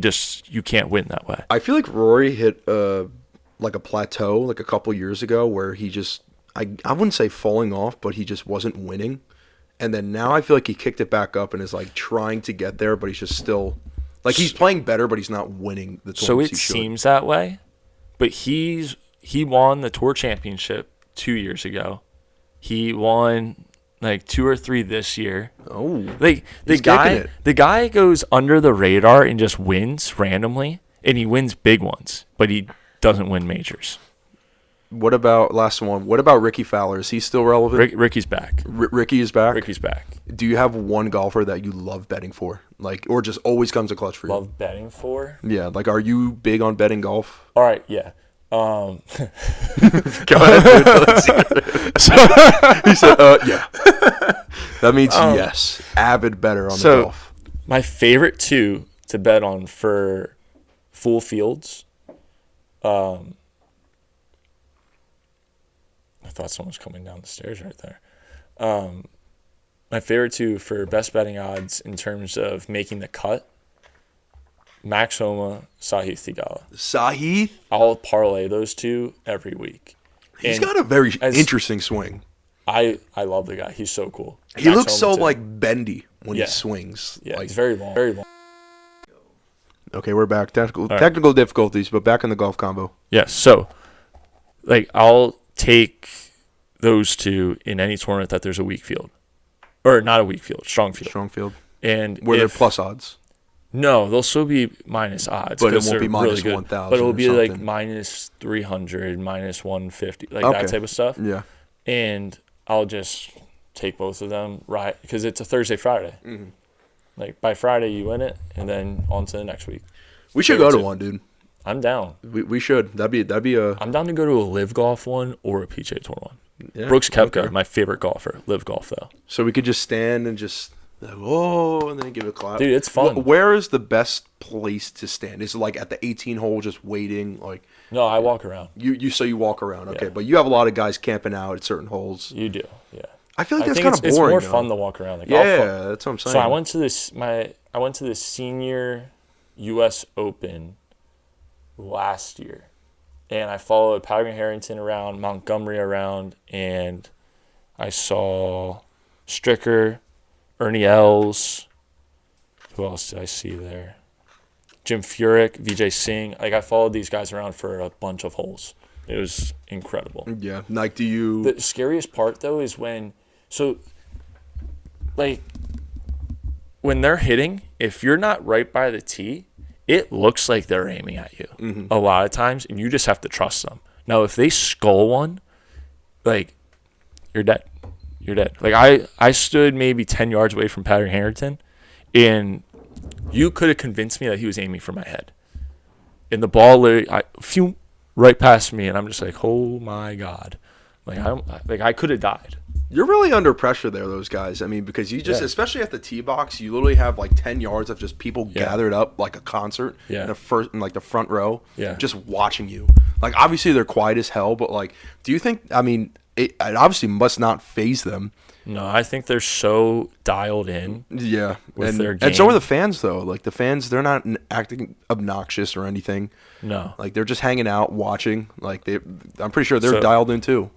can't win that way. I feel like Rory hit like a plateau like a couple years ago where he just I wouldn't say falling off, but he just wasn't winning. And then now I feel like he kicked it back up and is like trying to get there, but he's just still like he's playing better, but he's not winning the So tournaments it he should. seems that way, but he won the tour championship 2 years ago. He won like 2 or 3 this year. Oh, Like He's kicking it. the guy goes under the radar and just wins randomly, and he wins big ones, but he doesn't win majors. what about last one? What about Ricky Fowler? Is he still relevant? Ricky's back. Ricky is back. Ricky's back. Do you have one golfer that you love betting for, like, or just always comes to clutch for you? Love betting for. Yeah, like, are you big on betting golf? All right, yeah. Go ahead, dude. Let's see it. He said, "Yeah." That means yes, avid better on the so- golf. My favorite 2 to bet on for full fields. I thought someone was coming down the stairs right there. My favorite 2 for best betting odds in terms of making the cut Max Homa, Sahith Theegala. Sahith, I'll parlay those two every week. he's And got a very interesting swing. I love the guy. He's so cool. He Max looks Homa so too. like bendy when Yeah. he swings. Yeah, Like, he's very long. Very long. okay, we're back. Technical right. technical difficulties, but back in the golf combo. Yes. So, like, I'll take those two in any tournament that there's a weak field. Or not a weak field, strong field. Strong field. And Where they're if- plus odds. No, they'll still be minus odds. But it 'cause won't be they're minus really good. 1,000 But it'll or be like something. minus 300, minus 150, like Okay. that type of stuff. Yeah. And I'll just take both of them, right? Because it's a Thursday, Friday. Mm-hmm. Like, by Friday, you win it, and then on to the next week. We should go to one, dude. I'm down. We should. That'd be a I'm down to go to a live golf one or a PGA Tour one. yeah, Brooks Koepka, okay. my favorite golfer. Live golf, though. So we could just stand and just like, oh, and then give it a clap. Dude, it's fun. Where is the best place to stand? Is it like at the 18 hole, just waiting? Like No, I walk around. you walk around, okay? Yeah. But you have a lot of guys camping out at certain holes. You do, yeah. I feel like that's think kind of it's boring. more though. fun to walk around. Like, I'll Yeah, that's what I'm saying. So I went to the senior U.S. Open last year, and I followed Patrick Harrington around, Montgomery around, and I saw Stricker, Ernie Els. Who else did I see there? Jim Furyk, Vijay Singh. Like, I followed these guys around for a bunch of holes. It was incredible. Yeah, like do you? The scariest part, though, is when they're hitting, if you're not right by the tee, it looks like they're aiming at you a lot of times, and you just have to trust them. Now, if they skull one, like, you're dead. You're dead. Like, I stood maybe 10 yards away from Patrick Harrington, and you could have convinced me that he was aiming for my head. And the ball literally, right past me, and I'm just like, oh my God. Like, I could have died. You're really under pressure there, those guys. I mean, because you just, Yeah. especially at the tee box, you literally have like 10 yards of just people Yeah. gathered up like a concert Yeah. in like the front row, Yeah. just watching you. Like, obviously they're quiet as hell, but like, do you think? I mean, it obviously must not faze them. No, I think they're so dialed in. Yeah, With and their and so game. are the fans though. Like the fans, they're not acting obnoxious or anything. No. Like they're just hanging out, watching. Like I'm pretty sure they're So- dialed in too.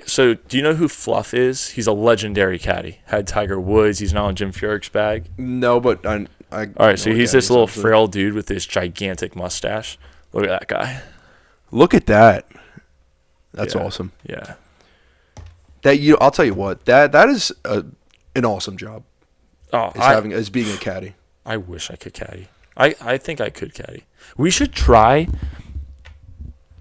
So do you know who Fluff is? He's a legendary caddy. Had Tiger Woods. He's now in Jim Furyk's bag. No, but I All right, so know he's what this that little is. frail dude with this gigantic mustache. Look at that guy. Look at that. That's Yeah. awesome. Yeah. I'll tell you what. That is an awesome job. Oh, As being a caddy. I wish I could caddy. I think I could caddy. We should try.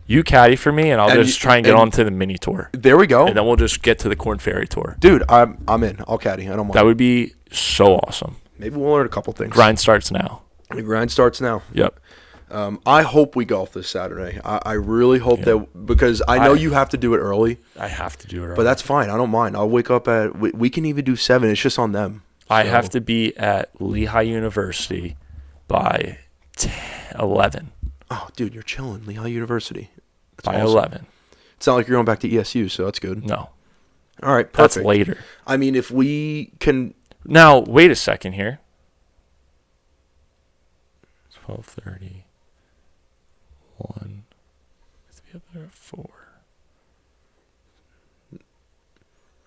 You caddy for me, and I'll And just you- try and get and- onto the mini tour, There we go, and then we'll just get to the Corn Ferry tour. dude. I'm in. I'll caddy. I don't mind. That would be so awesome. Maybe we'll learn a couple things. Grind starts now. The grind starts now. Yep. I hope we golf this Saturday. I really hope that, because I know you have to do it early, I have to do it. but that's fine. I don't mind. I'll wake up at. We can even do 7. It's just on them. I So- have to be at Lehigh University by 11. Oh, dude, you're chilling. Lehigh University. That's By awesome. 11. It's not like you're going back to ESU, so that's good. No, All right, that's perfect. later. I mean, if we can. Now, wait a second here. 12:30. 1. Have to be up there at 4.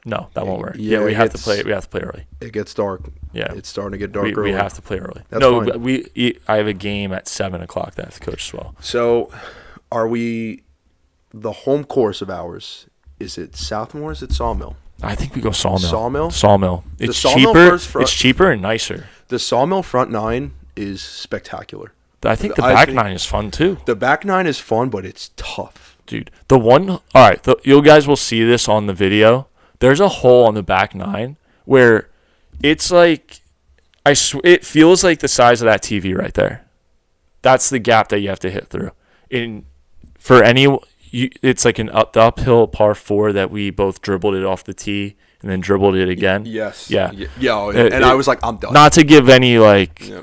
No, that won't work. Yeah, Yeah, we have to it's- play. We have to play early. It gets dark. Yeah, It's starting to get dark we early. have to play early. That's no, fine. but I have a game at 7:00 that I have to coach as well. So, are we? The home course of ours, is it Southmore? Is it Sawmill? I think we go Sawmill. Sawmill? Sawmill. It's Sawmill cheaper. first front- It's cheaper and nicer. The Sawmill front 9 is spectacular. I think the I back think- 9 is fun too. The back 9 is fun, but it's tough. Dude, the one, all right, you guys will see this on the video. There's a hole on the back 9 where it's like, it feels like the size of that TV right there. That's the gap that you have to hit through. It's like the uphill par 4 that we both dribbled it off the tee and then dribbled it again. Yes. Yeah. Yeah. And I was like, I'm done. Not to give any Yeah.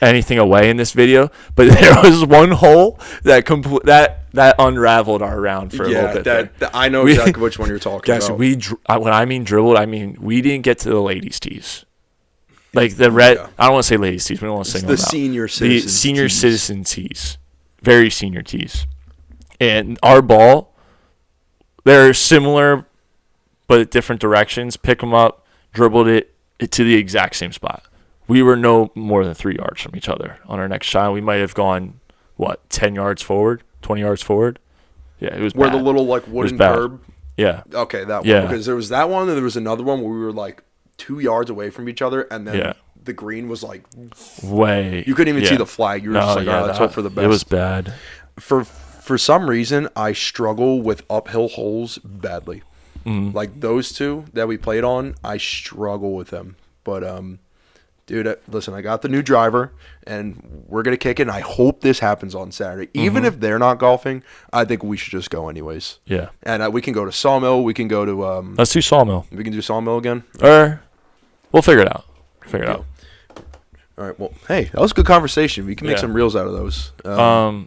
anything away in this video, but there was one hole that unraveled our round for a little bit. there. I know We- exactly which one you're talking Guys, about. when I mean dribbled, I mean we didn't get to the ladies' tees. Like the red. Yeah. I don't want to say ladies tees. We don't want to It's single the them out. senior The citizens. senior tees. citizen tees, very senior tees, and our ball. They're similar, but at different directions. Pick them up, dribbled it to the exact same spot. We were no more than 3 yards from each other on our next shot. We might have gone 10 yards forward, 20 yards forward. Yeah, it was Where bad. the little like wooden bad. curb. Yeah, Okay, that one. Yeah. Because there was that one, and there was another one where we were like 2 yards away from each other, and then Yeah. the green was like way. you couldn't even yeah. see the flag. You were just like, let's hope for the best. It was bad. For some reason, I struggle with uphill holes badly. Like those two that we played on, I struggle with them. But dude, listen, I got the new driver, and we're gonna kick it. And I hope this happens on Saturday. Even if they're not golfing, I think we should just go anyways. Yeah. And we can go to Sawmill. We can go to Let's do Sawmill. we can do Sawmill again. Or we'll figure it out. Figure it out. All right. Well, hey, that was a good conversation. We can make Yeah. some reels out of those.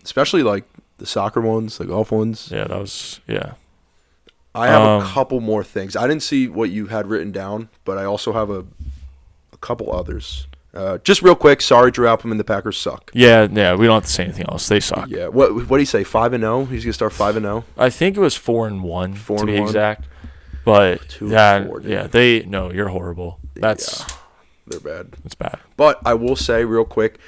Especially like the soccer ones, the golf ones. Yeah, that was I have a couple more things. I didn't see what you had written down, but I also have a couple others. Just real quick. Sorry, Drew Appleman. The Packers suck. Yeah. We don't have to say anything else. They suck. Yeah. What do you say? 5-0. He's gonna start 5-0. I think it was 4-1 to be 4-1. exact. But 2-4, dude. you're horrible. That's They're bad. It's bad. But I will say real quick,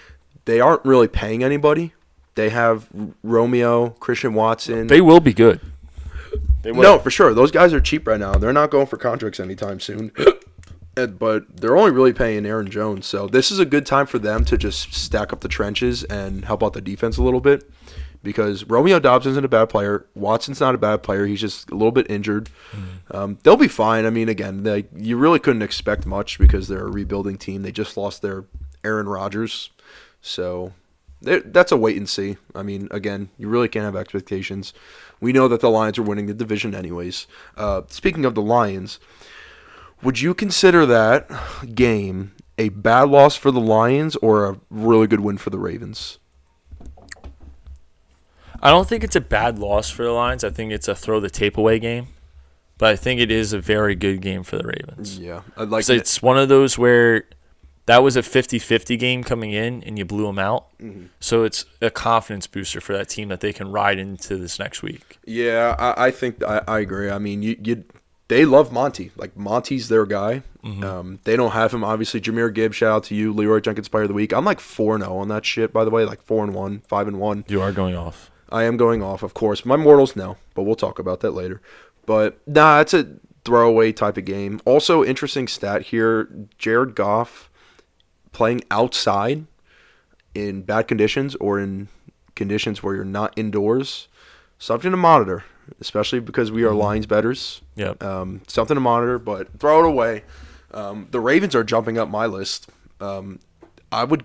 they aren't really paying anybody. They have Romeo, Christian Watson. They will be good. They will. No, for sure. Those guys are cheap right now. They're not going for contracts anytime soon. But they're only really paying Aaron Jones. So this is a good time for them to just stack up the trenches and help out the defense a little bit. Because Romeo Dobbs isn't a bad player. Watson's not a bad player. He's just a little bit injured. They'll be fine. I mean, again, you really couldn't expect much because they're a rebuilding team. They just lost their Aaron Rodgers. So that's a wait and see. I mean, again, you really can't have expectations. We know that the Lions are winning the division anyways. Speaking of the Lions, would you consider that game a bad loss for the Lions or a really good win for the Ravens? I don't think it's a bad loss for the Lions. I think it's a throw the tape away game. But I think it is a very good game for the Ravens. Yeah. I'd like So it's one of those where that was a 50-50 game coming in and you blew them out. So it's a confidence booster for that team that they can ride into this next week. Yeah, I think I agree. I mean, they love Monty. Like, Monty's their guy. They don't have him, obviously. Jahmyr Gibbs, shout out to you. Leroy Jenkins, Player of the Week. I'm like 4-0 on that shit, by the way. Like 4-1, 5-1. You are going off. I am going off, of course. My mortals know, but we'll talk about that later. But, nah, it's a throwaway type of game. Also, interesting stat here. Jared Goff playing outside in bad conditions or in conditions where you're not indoors. Something to monitor, especially because we are Lions bettors. Yep. Something to monitor, but throw it away. The Ravens are jumping up my list. I would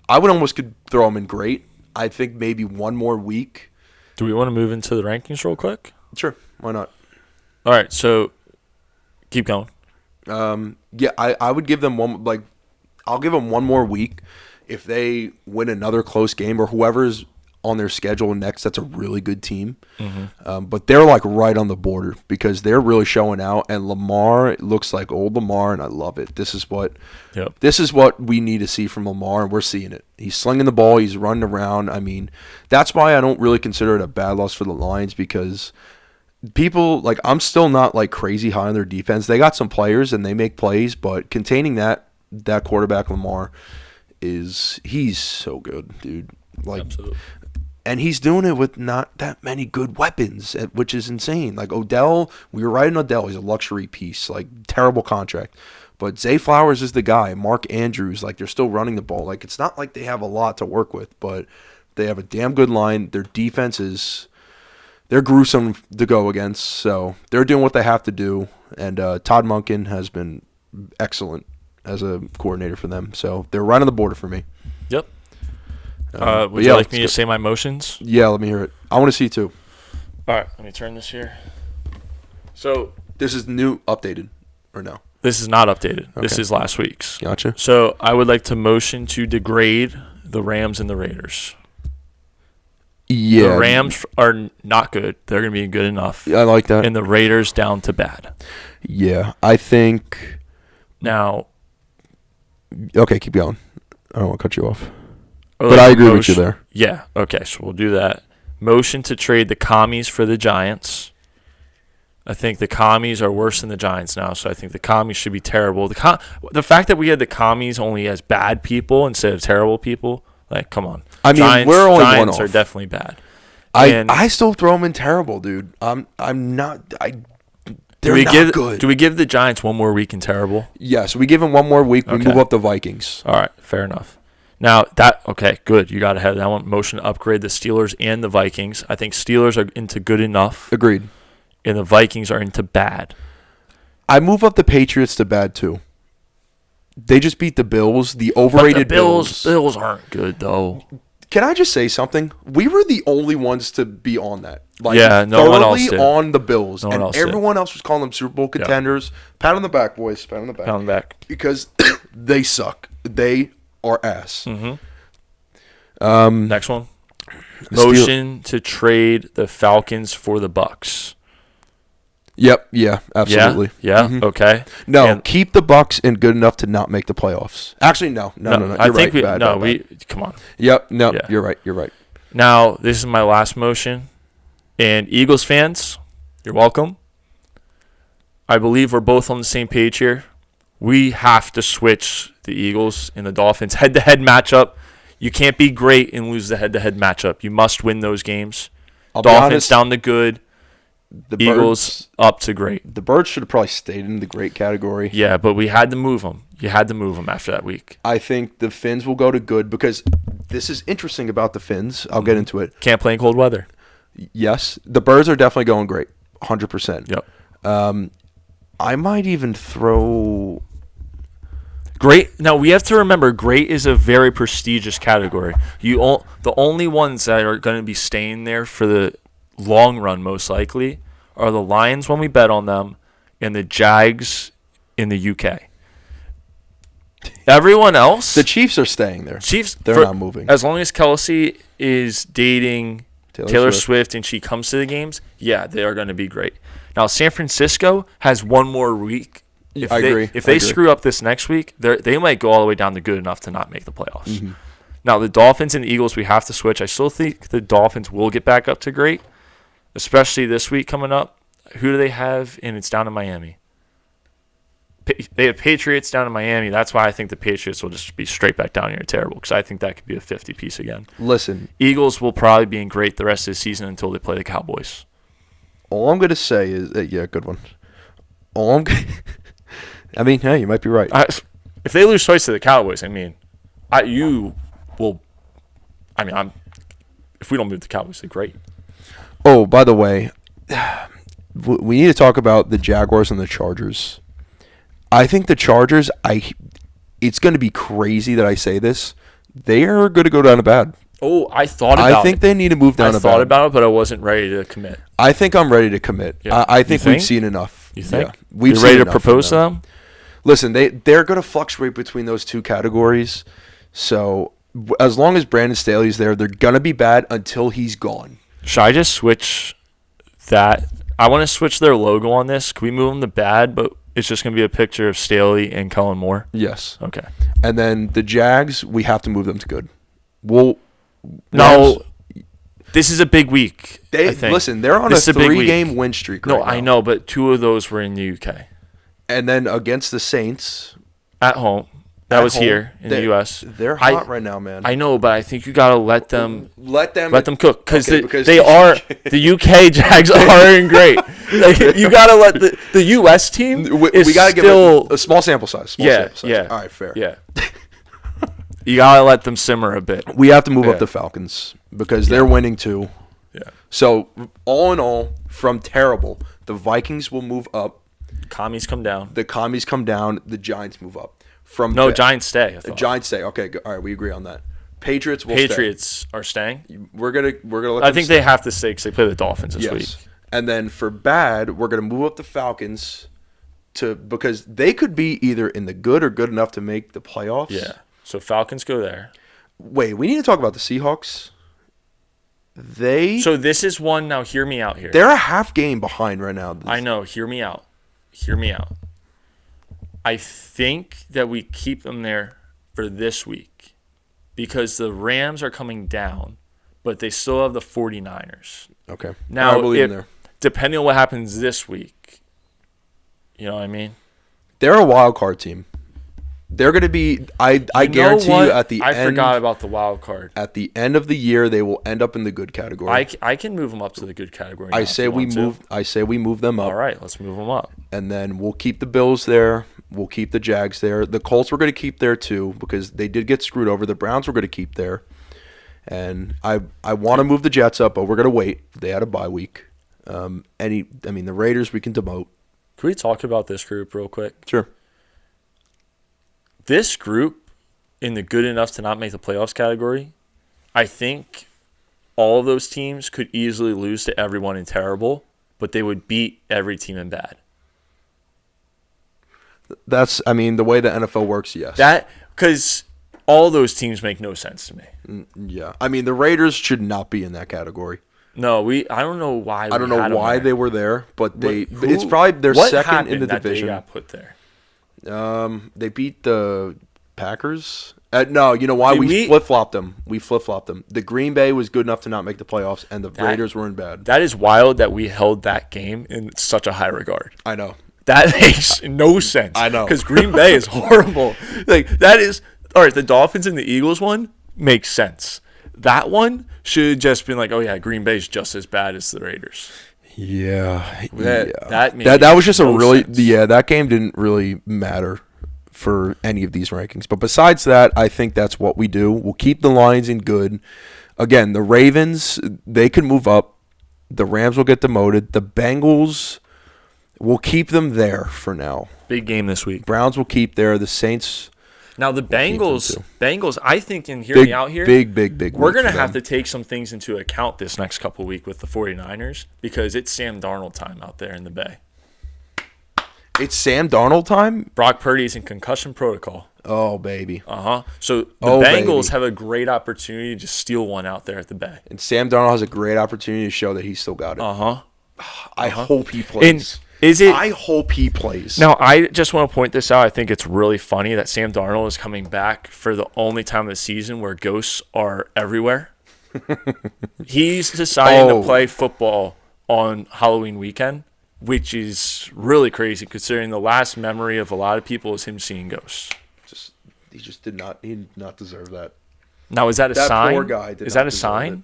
almost could throw them in great. I think maybe one more week. Do we want to move into the rankings real quick? Sure, why not? All right, so keep going. Yeah, I would give them I'll give them one more week. If they win another close game or whoever's on their schedule next, that's a really good team. But they're like right on the border because they're really showing out. And Lamar looks like old Lamar, and I love it. This is what we need to see from Lamar, and we're seeing it. He's slinging the ball. He's running around. I mean, that's why I don't really consider it a bad loss for the Lions because people like I'm still not like crazy high on their defense. They got some players and they make plays, but containing that quarterback Lamar he's so good, dude. Like, absolutely. And he's doing it with not that many good weapons, which is insane. Like Odell, we were right on Odell. He's a luxury piece, like terrible contract. But Zay Flowers is the guy. Mark Andrews, like they're still running the ball. Like it's not like they have a lot to work with, but they have a damn good line. Their defense they're gruesome to go against. So they're doing what they have to do. And Todd Monken has been excellent as a coordinator for them. So they're right on the border for me. Yep. Would you like me to say my motions? Yeah, let me hear it. I want to see too. All right, let me turn this here. So this is new, updated, or no? This is not updated. Okay. This is last week's. Gotcha. So I would like to motion to degrade the Rams and the Raiders. Yeah. The Rams are not good. They're going to be good enough. I like that. And the Raiders down to bad. Yeah, I think. Now, Okay, keep going. I don't want to cut you off. Or But like I a agree with you there. Yeah. Okay. So we'll do that. Motion to trade the commies for the Giants. I think the commies are worse than the Giants now, so I think the commies should be terrible. The fact that we had the commies only as bad people instead of terrible people, like, come on. I mean, Giants, we're only one Giants off. are definitely bad. I still throw them in terrible, dude. I'm not. They're not good. Do we give the Giants one more week in terrible? Yes, we give them one more week. We Okay. move up the Vikings. All right, fair enough. Now okay, good. You got ahead of that one. Motion to upgrade the Steelers and the Vikings. I think Steelers are into good enough, Agreed. and the Vikings are into bad. I move up the Patriots to bad too. They just beat the Bills, the overrated But the Bills aren't good though. Can I just say something? We were the only ones to be on that. Yeah, no one else thoroughly did. on the Bills, No one and else did. everyone else was calling them Super Bowl contenders. Pat on the back, boys. Pat on the back. Pound back. Because they suck. They are ass. Next one. Motion to trade the Falcons for the Bucks. Yep. Yeah. Absolutely. Yeah. Okay. No, And- keep the Bucks in good enough to not make the playoffs. Actually, no. You're I think right. Bad. come on. Yep. No. Yeah. You're right. Now, this is my last motion. And Eagles fans, you're welcome. I believe we're both on the same page here. We have to switch the Eagles and the Dolphins head-to-head matchup. You can't be great and lose the head-to-head matchup. You must win those games. I'll be Dolphins honest, down to good. the Eagles up to great. The Birds should have probably stayed in the great category. Yeah, but we had to move them. You had to move them after that week. I think the Finns will go to good because this is interesting about the Finns. I'll get into it. Can't play in cold weather. Yes, the Birds are definitely going great, 100%. Yep. I might even throw. Great. Now we have to remember, great is a very prestigious category. The only ones that are going to be staying there for the long run, most likely, are the Lions when we bet on them, and the Jags in the UK. Everyone else, The Chiefs are staying there. Chiefs, They're not moving. As long as Kelsey is dating Taylor Swift and she comes to the games, yeah, they are going to be great. Now San Francisco has one more week. I agree. If they screw up this next week, they might go all the way down to good enough to not make the playoffs. Mm-hmm. Now, the Dolphins and the Eagles, we have to switch. I still think the Dolphins will get back up to great, especially this week coming up. Who do they have? And it's down in Miami. They have Patriots down in Miami. That's why I think the Patriots will just be straight back down here terrible, because I think that could be a 50-piece again. Listen, Eagles will probably be in great the rest of the season until they play the Cowboys. all I'm going to say is, yeah, good one. I mean, hey, you might be right. If they lose twice to the Cowboys, if we don't move the Cowboys, they're great. Oh, by the way, we need to talk about the Jaguars and the Chargers. I think the Chargers, it's going to be crazy that I say this. They are going to go down to bad. Oh, I thought about it. I think they need to move down to bad. I thought about it, but I wasn't ready to commit. I think I'm ready to commit. Yeah. I think You we've think? seen enough. You think? Yeah. We've You're seen ready to enough from propose to them? Listen, they're going to fluctuate between those two categories. So as long as Brandon Staley's there, they're going to be bad until he's gone. Should I just switch that? I want to switch their logo on this. Can we move them to bad, but it's just going to be a picture of Staley and Kellen Moore? Yes. Okay. And then the Jags, we have to move them to good. No, this is a big week. I think. Listen, they're on This a is a big 3-game week. win streak No, right now. I know, but 2 of those were in the UK. And then against the Saints. At home. That at was home, here in the U.S. They're hot right now, man. I know, but I think you got to let them cook because because they are the UK Jags are great. Like, you got to let the U.S. team we got to give a small sample size. Yeah. All right, fair. Yeah. You got to let them simmer a bit. We have to move up the Falcons because they're winning too. Yeah. So all in all, from terrible, the Vikings will move up. Commies come down. The Commies come down. The Giants move up. Giants stay. The Giants stay. Okay, all right, we agree on that. Patriots will stay. Patriots are staying. We're gonna let. I think they have to stay because they play the Dolphins this week. And then for bad, we're gonna move up the Falcons because they could be either in the good or good enough to make the playoffs. Yeah. So Falcons go there. Wait, we need to talk about the Seahawks. So this is one. Now hear me out here. They're a half game behind right now. I know. Hear me out. I think that we keep them there for this week because the Rams are coming down, but they still have the 49ers. Okay. Now, I believe in there. Depending on what happens this week, you know what I mean? They're a wild card team. They're going to be. I guarantee you at the end. I forgot about the wild card. At the end of the year, they will end up in the good category. I can move them up to the good category. I say we move them up. All right, let's move them up. And then we'll keep the Bills there. We'll keep the Jags there. The Colts we're going to keep there too because they did get screwed over. The Browns we're going to keep there. And I want to move the Jets up, but we're going to wait. They had a bye week. The Raiders we can demote. Can we talk about this group real quick? Sure. This group in the good enough to not make the playoffs category, I think all of those teams could easily lose to everyone in terrible, but they would beat every team in bad. That's, the way the NFL works, yes. Because all those teams make no sense to me. Yeah. The Raiders should not be in that category. No, I don't know why. I don't know why they were there, but it's probably their second in the division. They got put there? They beat the Packers. No, you know why? We flip-flopped them. The Green Bay was good enough to not make the playoffs, and the Raiders were in bad. That is wild that we held that game in such a high regard. I know. That makes no sense. I know. Because Green Bay is horrible. That is... All right, the Dolphins and the Eagles one makes sense. That one should have just been like, oh, yeah, Green Bay's just as bad as the Raiders. Yeah. That was just sense. That game didn't really matter for any of these rankings. But besides that, I think that's what we do. We'll keep the Lions in good. Again, the Ravens, they can move up. The Rams will get demoted. The Bengals, we'll keep them there for now. Big game this week. Browns will keep there. The Saints... Now, the Bengals, I think, and hear me out here. Big. We're going to have to take some things into account this next couple of weeks with the 49ers because it's Sam Darnold time out there in the Bay. It's Sam Darnold time? Brock Purdy's in concussion protocol. Oh, baby. So the Bengals have a great opportunity to steal one out there at the Bay. And Sam Darnold has a great opportunity to show that he's still got it. I hope he plays. I hope he plays. Now, I just want to point this out. I think it's really funny that Sam Darnold is coming back for the only time of the season where ghosts are everywhere. He's deciding to play football on Halloween weekend, which is really crazy considering the last memory of a lot of people is him seeing ghosts. He did not deserve that. Now, is that a sign? That poor guy did is not that a sign? It.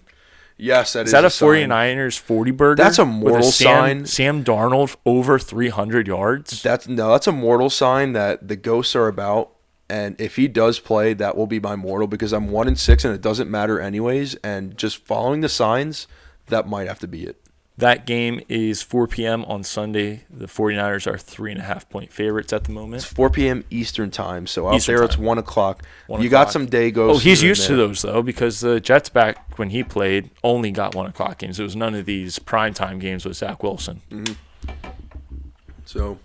Yes, that is. Is that a sign. 49ers 40 burger? That's a mortal sign. Sam Darnold over 300 yards. That's a mortal sign that the ghosts are about. And if he does play, that will be my mortal because I'm 1-6 and it doesn't matter anyways. And just following the signs, that might have to be it. That game is 4 p.m. on Sunday. The 49ers are 3.5-point favorites at the moment. It's 4 p.m. Eastern time, so out there it's 1 o'clock. You got some day Oh, ghosts. he's used to those, though, because the Jets back when he played only got 1 o'clock games. It was none of these primetime games with Zach Wilson. Mm-hmm. So,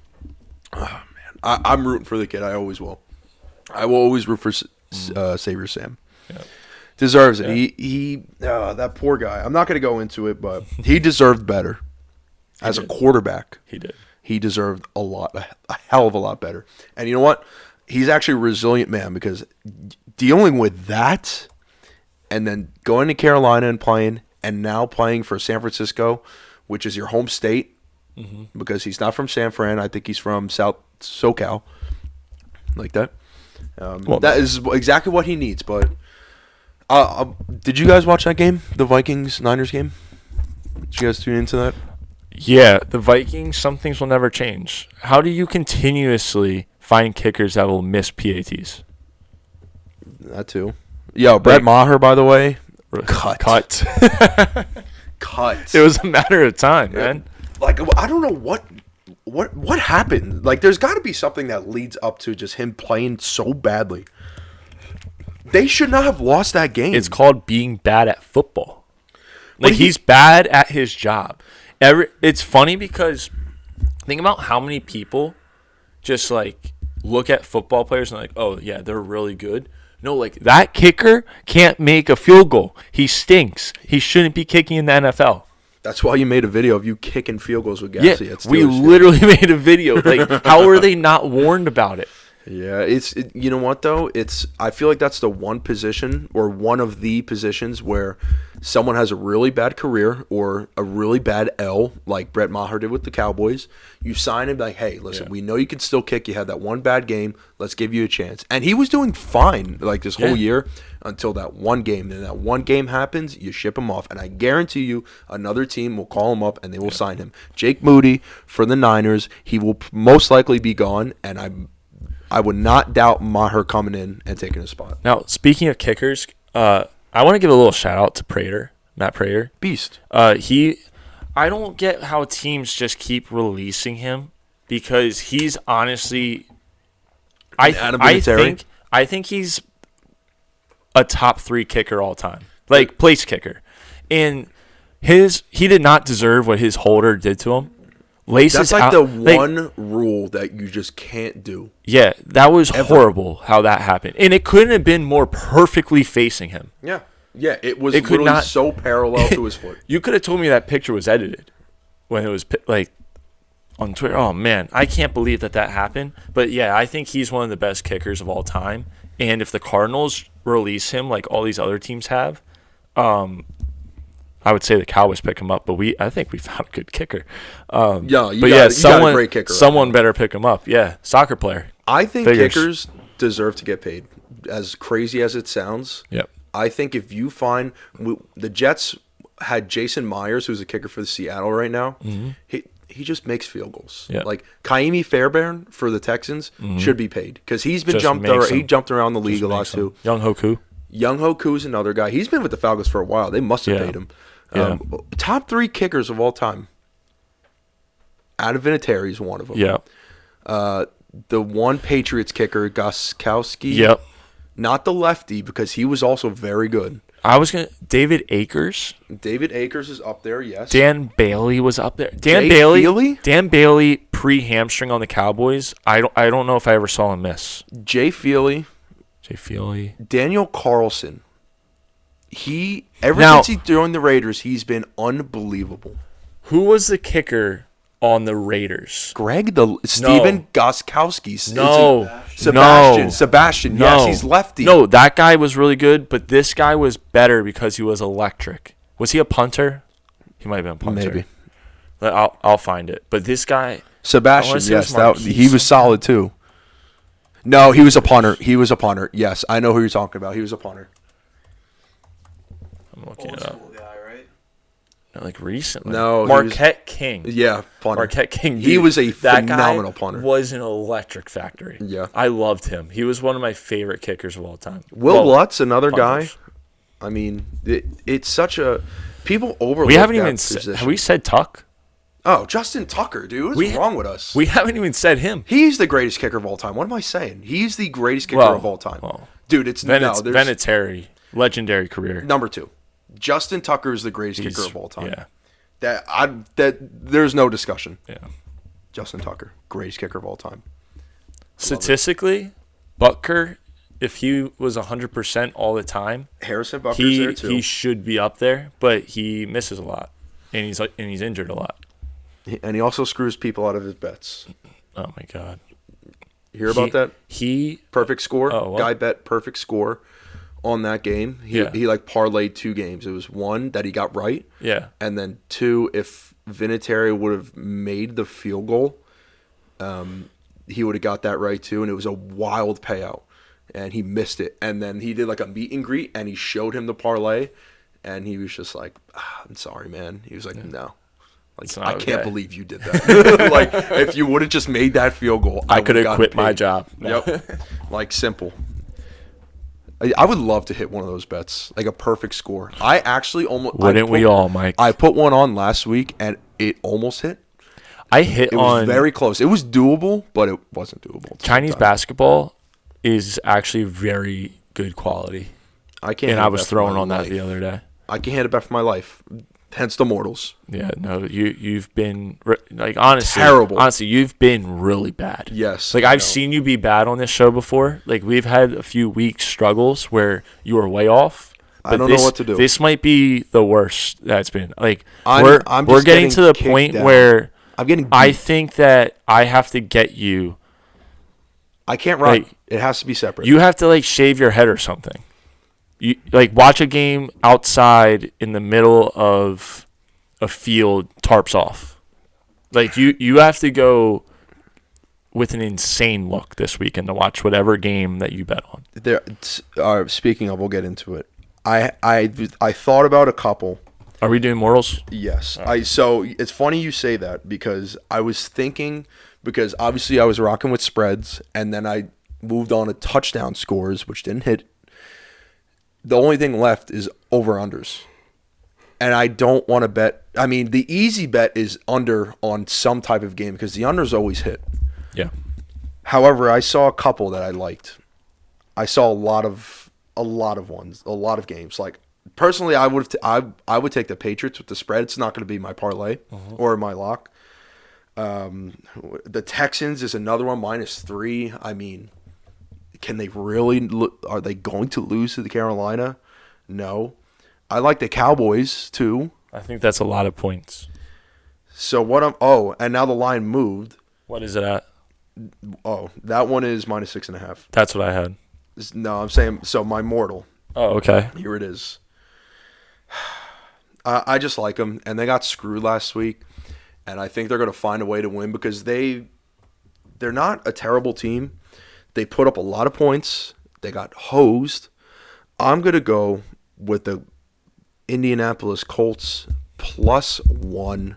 I'm rooting for the kid. I always will. I will always root for Savior Sam. Yeah. Deserves it. Yeah. He that poor guy. I'm not going to go into it, but he deserved better as a quarterback. He did. He deserved a hell of a lot better. And you know what? He's actually a resilient man because dealing with that and then going to Carolina and playing and now playing for San Francisco, which is your home state, because he's not from San Fran. I think he's from South SoCal, like that. That is exactly what he needs, but... did you guys watch that game, the Vikings-Niners game? Did you guys tune into that? Yeah, the Vikings, some things will never change. How do you continuously find kickers that will miss PATs? That too. Yo, Brett Maher, by the way, cut. It was a matter of time, man. I don't know what happened. There's got to be something that leads up to just him playing so badly. They should not have lost that game. It's called being bad at football. He's bad at his job. It's funny because think about how many people just look at football players and oh yeah, they're really good. No, that kicker can't make a field goal. He stinks. He shouldn't be kicking in the NFL. That's why you made a video of you kicking field goals with Gassy. Yeah, we literally made a video. How are they not warned about it? Yeah, you know what though? I feel like that's the one position or one of the positions where someone has a really bad career or a really bad L, like Brett Maher did with the Cowboys. You sign him like, hey, listen, we know you can still kick. You had that one bad game. Let's give you a chance. And he was doing fine like this whole year until that one game. Then that one game happens, you ship him off, and I guarantee you another team will call him up and they will sign him. Jake Moody for the Niners. He will most likely be gone, and I would not doubt Maher coming in and taking a spot. Now, speaking of kickers, I want to give a little shout out to Matt Prater. Beast. I don't get how teams just keep releasing him because he's honestly, I think he's a top 3 kicker all time, like place kicker, and he did not deserve what his holder did to him. That's like the one rule that you just can't do. Yeah, that was horrible how that happened. And it couldn't have been more perfectly facing him. Yeah. Yeah, it was literally so parallel to his foot. You could have told me that picture was edited when it was like on Twitter. Oh, man, I can't believe that happened. But, yeah, I think he's one of the best kickers of all time. And if the Cardinals release him like all these other teams have, I would say the Cowboys pick him up, but I think we found a good kicker. You got a great kicker. Someone better pick him up. Yeah, soccer player. I think kickers deserve to get paid. As crazy as it sounds, yep. I think if you find the Jets had Jason Myers, who's a kicker for the Seattle right now. Mm-hmm. He just makes field goals. Yep. Like Kaimi Fairbairn for the Texans should be paid because he's been he jumped around the league a lot too. Young Hoku is another guy. He's been with the Falcons for a while. They must have paid him. Top 3 kickers of all time. Adam Vinatieri is one of them. Yeah. The one Patriots kicker, Gostkowski. Yep. Not the lefty because he was also very good. David Akers. David Akers is up there, yes. Dan Bailey was up there. Dan Bailey pre-hamstring on the Cowboys. I don't know if I ever saw him miss. Jay Feely. Daniel Carlson. Since he joined the Raiders, he's been unbelievable. Who was the kicker on the Raiders? Steven Gostkowski. No. Sebastian. No. Yes, he's lefty. No, that guy was really good, but this guy was better because he was electric. Was he a punter? He might have been a punter. Maybe. I'll find it. But this guy, Sebastian, yes, he was solid too. No, he was a punter. Yes, I know who you're talking about. He was a punter. I'm looking it Old up. school guy, right? Like recently. No, Marquette King. Yeah, punter. Marquette King. He was a that phenomenal guy punter. Was an electric factory. Yeah. I loved him. He was one of my favorite kickers of all time. Will Lutz, another punters. guy. I mean, it's such a people overlook. We haven't even position. have we said Tuck? Oh, Justin Tucker, dude. What's wrong with us? We haven't even said him. He's the greatest kicker of all time. What am I saying? He's the greatest kicker of all time. Dude, Vinatieri, legendary career. Number 2. Justin Tucker is the greatest kicker of all time. Yeah. There's no discussion. Yeah. Justin Tucker, greatest kicker of all time. Statistically, Butker, if he was 100% all the time, Harrison Butker's there too. He should be up there, but he misses a lot, and he's injured a lot. And he also screws people out of his bets. Oh my God! You hear about that? Perfect score. Oh, Guy bet perfect score on that game. He like parlayed 2 games. It was 1 that he got right. Yeah. And then 2, if Vinatieri would have made the field goal, he would have got that right too. And it was a wild payout, and he missed it. And then he did like a meet and greet, and he showed him the parlay, and he was just like, "I'm sorry, man." He was like, "No." Like, I can't believe you did that. Like, if you would have just made that field goal, I could have quit my job. No. Yep. Like, simple. I would love to hit one of those bets, like a perfect score. I actually almost we all, Mike? I put one on last week, and it almost hit. It was very close. It was doable, but it wasn't doable. Chinese basketball is actually very good quality. I was throwing on that the other day. I can't hit a bet for my life. Hence the mortals. Yeah, no, you've been like honestly terrible. Honestly, you've been really bad. Yes, like I've seen you be bad on this show before. Like we've had a few week struggles where you were way off. I don't know what to do. This might be the worst that's been. Like I'm we're getting to the point down. where I'm getting. I think that I have to get you I can't ride. Like, It has to be separate. You have to like shave your head or something. You like watch a game outside in the middle of a field, tarps off. Like you have to go with an insane look this weekend to watch whatever game that you bet on. Speaking of, we'll get into it. I thought about a couple. Are we doing morals? Yes. So it's funny you say that because I was thinking, because obviously I was rocking with spreads and then I moved on to touchdown scores, which didn't hit. The only thing left is over-unders. And I don't want to bet. I mean, the easy bet is under on some type of game because the unders always hit. Yeah. However, I saw a couple that I liked. I saw a lot of ones, a lot of games. Like personally, I would take the Patriots with the spread. It's not going to be my parlay or my lock. The Texans is another one, -3. I mean, can they really? Are they going to lose to the Carolina? No. I like the Cowboys too. I think that's a lot of points. So and now the line moved. What is it at? Oh, that one is -6.5. That's what I had. No, I'm saying so. My mortal. Oh, okay. Here it is. I just like them, and they got screwed last week, and I think they're going to find a way to win because they're not a terrible team. They put up a lot of points. They got hosed. I'm going to go with the Indianapolis Colts +1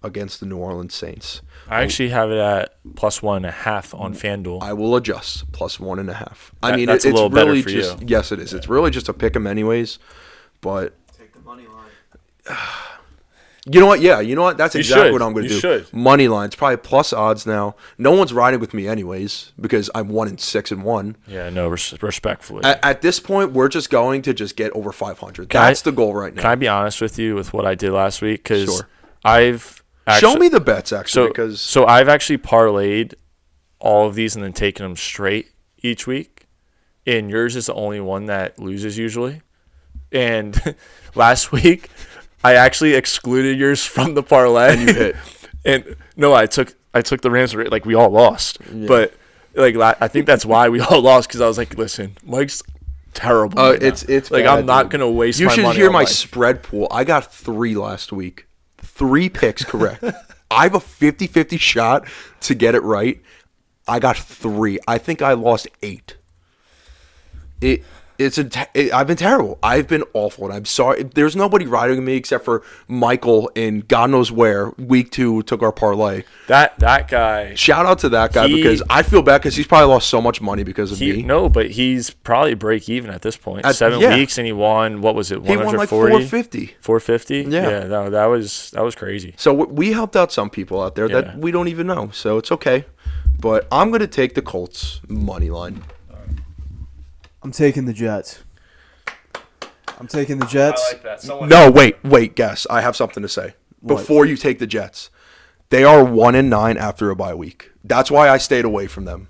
against the New Orleans Saints. I actually have it at +1.5 on FanDuel. I will adjust +1.5. I mean, that's it's a little really better for just you. yes, it is. Yeah. It's really just a pick 'em anyways. But Take the money line. you know what? Yeah, you know what? That's exactly what I'm going to do. You should. Money lines, probably plus odds now. No one's riding with me anyways because I'm 1-6-1. Yeah, no, respectfully. At this point, we're just going to just get over 500. That's the goal right now. Can I be honest with you with what I did last week? Because Sure. I've Show me the bets actually, because so I've actually parlayed all of these and then taken them straight each week, and yours is the only one that loses usually. And last week, I actually excluded yours from the parlay. And you hit. And no, I took the Rams. Like we all lost, Yeah. but like I think that's why we all lost because I was like, listen, Mike's terrible. Right now. It's like bad, I'm not dude. gonna waste. You my should money hear on my Mike. spread pool. I got 3 last week. 3 picks correct. I have a 50-50 shot to get it right. I got 3. I think I lost 8. I've been terrible. I've been awful, and I'm sorry. There's nobody riding with me except for Michael in God knows where. Week 2 took our parlay. That guy. Shout out to that guy because I feel bad because he's probably lost so much money because of me. No, but he's probably break even at this point. 7 weeks and he won. What was it? He won like 450. 450. Yeah. Yeah. No, that was crazy. So we helped out some people out there that we don't even know. So it's okay. But I'm going to take the Colts money line. I'm taking the Jets. I'm taking the Jets. I like that. No, wait, guess. I have something to say. What? Before you take the Jets. They are 1-9 after a bye week. That's why I stayed away from them.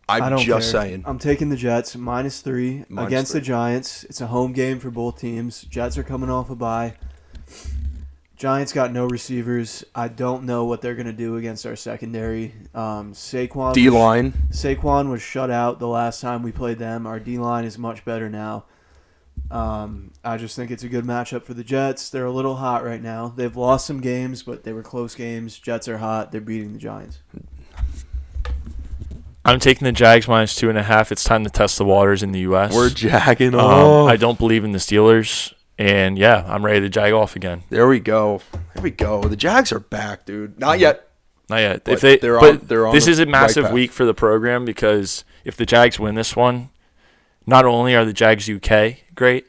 I I'm don't just care. saying. I'm taking the Jets -3 against the 3. Giants. It's a home game for both teams. Jets are coming off a bye. Giants got no receivers. I don't know what they're going to do against our secondary. Saquon D-line. Saquon was shut out the last time we played them. Our D-line is much better now. I just think it's a good matchup for the Jets. They're a little hot right now. They've lost some games, but they were close games. Jets are hot. They're beating the Giants. I'm taking the Jags -2.5. It's time to test the waters in the U.S. We're jagging off. I don't believe in the Steelers. And, yeah, I'm ready to jag off again. There we go. The Jags are back, dude. Not yet. Not yet. But They're on this the is a massive right path. week for the program because if the Jags win this one, not only are the Jags UK great,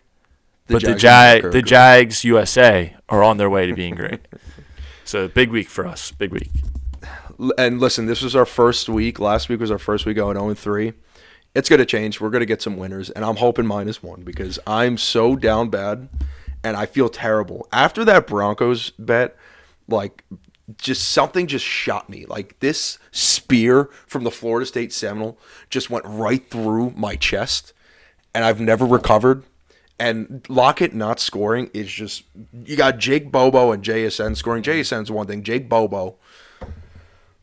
but the Jags USA are on their way to being great. So big week for us. Big week. And listen, this was our first week. Last week was our first week going 0-3. It's going to change. We're going to get some winners, and I'm hoping -1 because I'm so down bad, and I feel terrible. After that Broncos bet, like, something just shot me. Like, this spear from the Florida State Seminole just went right through my chest, and I've never recovered. And Lockett not scoring is just – you got Jake Bobo and JSN scoring. JSN's one thing. Jake Bobo,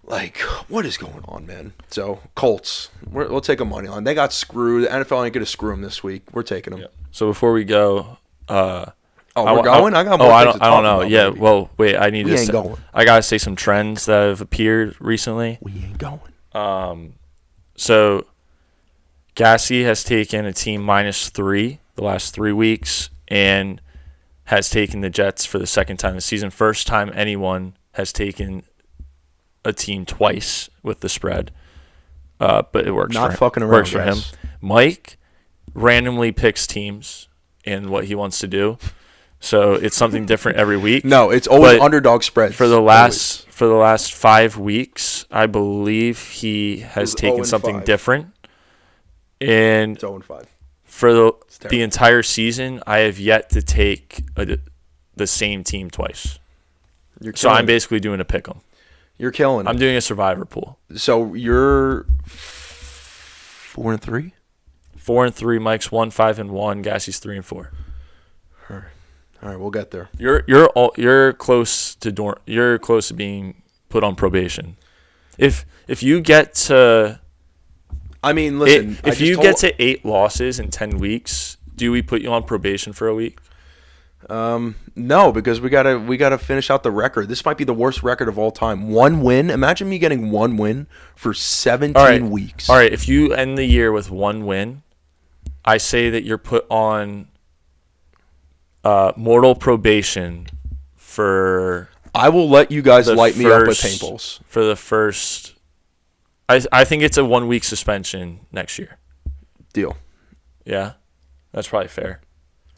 Like, what is going on, man? So, Colts, we'll take a money line. They got screwed. The NFL ain't going to screw them this week. We're taking them. Yeah. So before we go, we're going? I got more things to talk I don't know. about, Yeah, baby. well, wait. I need We to. ain't going. I gotta say some trends that have appeared recently. We ain't going. So, Gassy has taken a team -3 the last 3 weeks and has taken the Jets for the second time this season. First time anyone has taken a team twice with the spread. But it works Not for him. fucking around, Works for him. guys. Mike randomly picks teams and what he wants to do. So it's something different every week. No, it's always But underdog spreads. For the last 5 weeks, I believe he has It's taken 0-5. something different. And It's 0-5. for terrible. the entire season, I have yet to take the same team twice. So I'm basically doing a pick 'em. You're killing it. I'm doing a survivor pool. So you're 4-3? 4-3. Mike's 1-5-1. Gassy's 3-4. All right, we'll get there. You're close to you're close to being put on probation. If you get to I mean, listen. if you get to 8 losses in 10 weeks, do we put you on probation for a week? No, because we gotta finish out the record. This might be the worst record of all time. 1 win. Imagine me getting 1 win for 17 weeks. All right, if you end the year with 1 win, I say that you're put on mortal probation for. I will let you guys light me up with paintballs for the first. I think it's a 1 week suspension next year. Deal. Yeah, that's probably fair.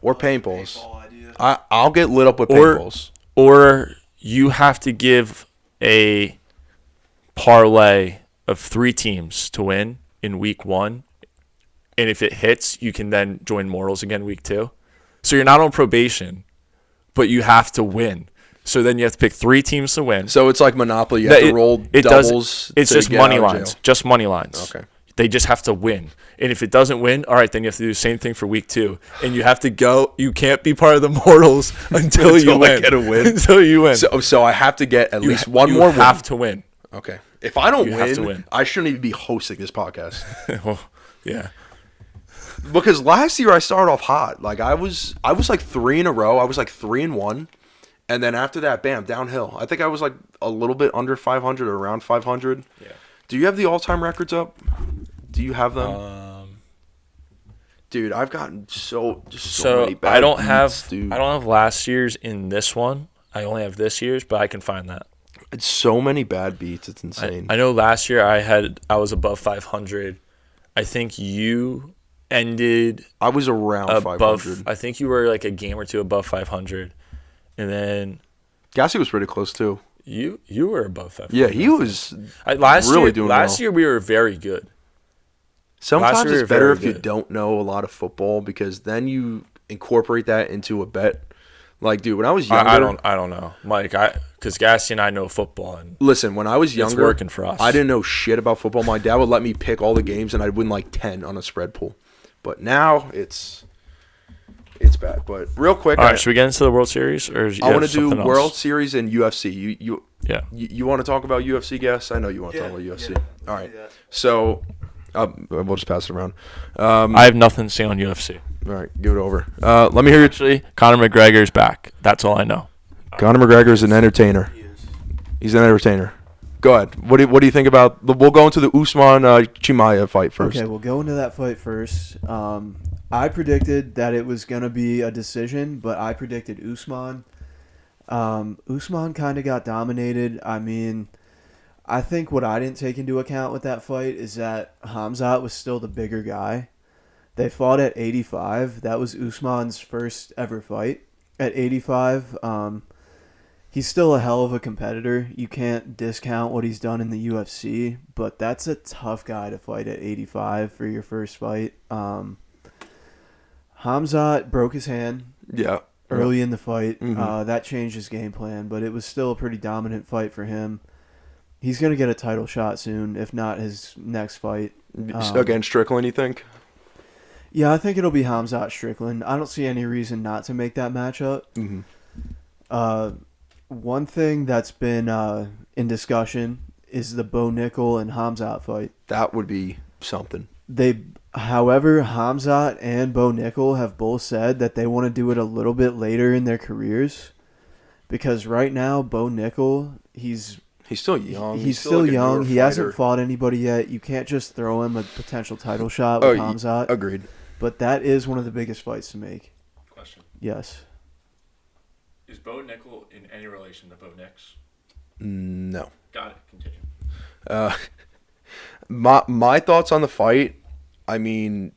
Or paintballs. I'll get lit up with paintballs. Or you have to give a parlay of 3 teams to win in week 1, and if it hits, you can then join mortals again week 2. So you're not on probation, but you have to win. So then you have to pick 3 teams to win. So it's like Monopoly. You have to roll doubles. It's just money lines. Just money lines. Okay. They just have to win. And if it doesn't win, all right, then you have to do the same thing for week 2. And you have to go. You can't be part of the mortals until you win. I get a win. Until you win. So I have to get at least one more win. You have to win. Okay. If I don't have to win. I shouldn't even be hosting this podcast. Well, yeah. Because last year I started off hot. Like I was like 3 in a row. I was like 3-1. And then after that, bam, downhill. I think I was like a little bit under 500 or around 500. Yeah. Do you have the all-time records up? Do you have them? Dude, I've gotten so many bad I don't beats, dude. I don't have last year's in this one. I only have this year's, but I can find that. It's so many bad beats. It's insane. I know last year I was above 500. I think you ended I was around above 500. I think you were like a game or two above 500. And then Gassy was pretty close too. you were above 500. Yeah, he was last really year, doing last well. year we were very good. Sometimes year we were it's better very if you good. don't know a lot of football because then you incorporate that into a bet. Like, dude, when I was younger, I don't know, Mike. Because Gassy and I know football, and listen, when I was younger, working for us. I didn't know shit about football. My dad would let me pick all the games, and I'd win like 10 on a spread pool. But now it's bad. But real quick, all right, should we get into the World Series, or I want to do World Series and UFC. Yeah. You want to talk about UFC, Gas? I know you want to talk about UFC. Yeah, all right, so we'll just pass it around. I have nothing to say on UFC. All right, give it over. Let me hear you. Actually, Conor McGregor's back. That's all I know. Conor McGregor is an entertainer. He's an entertainer. Go ahead. What do you think about? We'll go into the Usman Chimaev fight first. Okay, we'll go into that fight first. I predicted that it was going to be a decision, but I predicted Usman. Usman kind of got dominated. I mean, I think what I didn't take into account with that fight is that Khamzat was still the bigger guy. They fought at 85. That was Usman's first ever fight. At 85, he's still a hell of a competitor. You can't discount what he's done in the UFC, but that's a tough guy to fight at 85 for your first fight. Khamzat broke his hand early in the fight. Mm-hmm. That changed his game plan, but it was still a pretty dominant fight for him. He's going to get a title shot soon, if not his next fight. Against Strickland, you think? Yeah, I think it'll be Khamzat Strickland. I don't see any reason not to make that matchup. Mm-hmm. One thing that's been in discussion is the Bo Nickel and Hamzat fight. That would be something. However, Hamzat and Bo Nickel have both said that they want to do it a little bit later in their careers, because right now Bo Nickel, he's still young. He's still still like a young. newer He hasn't fighter. fought anybody yet. You can't just throw him a potential title shot with Hamzat. Agreed. But that is one of the biggest fights to make. Question. Yes. Is Bo Nickel in any relation to Bo Nix? No. Got it. Continue. My thoughts on the fight. I mean,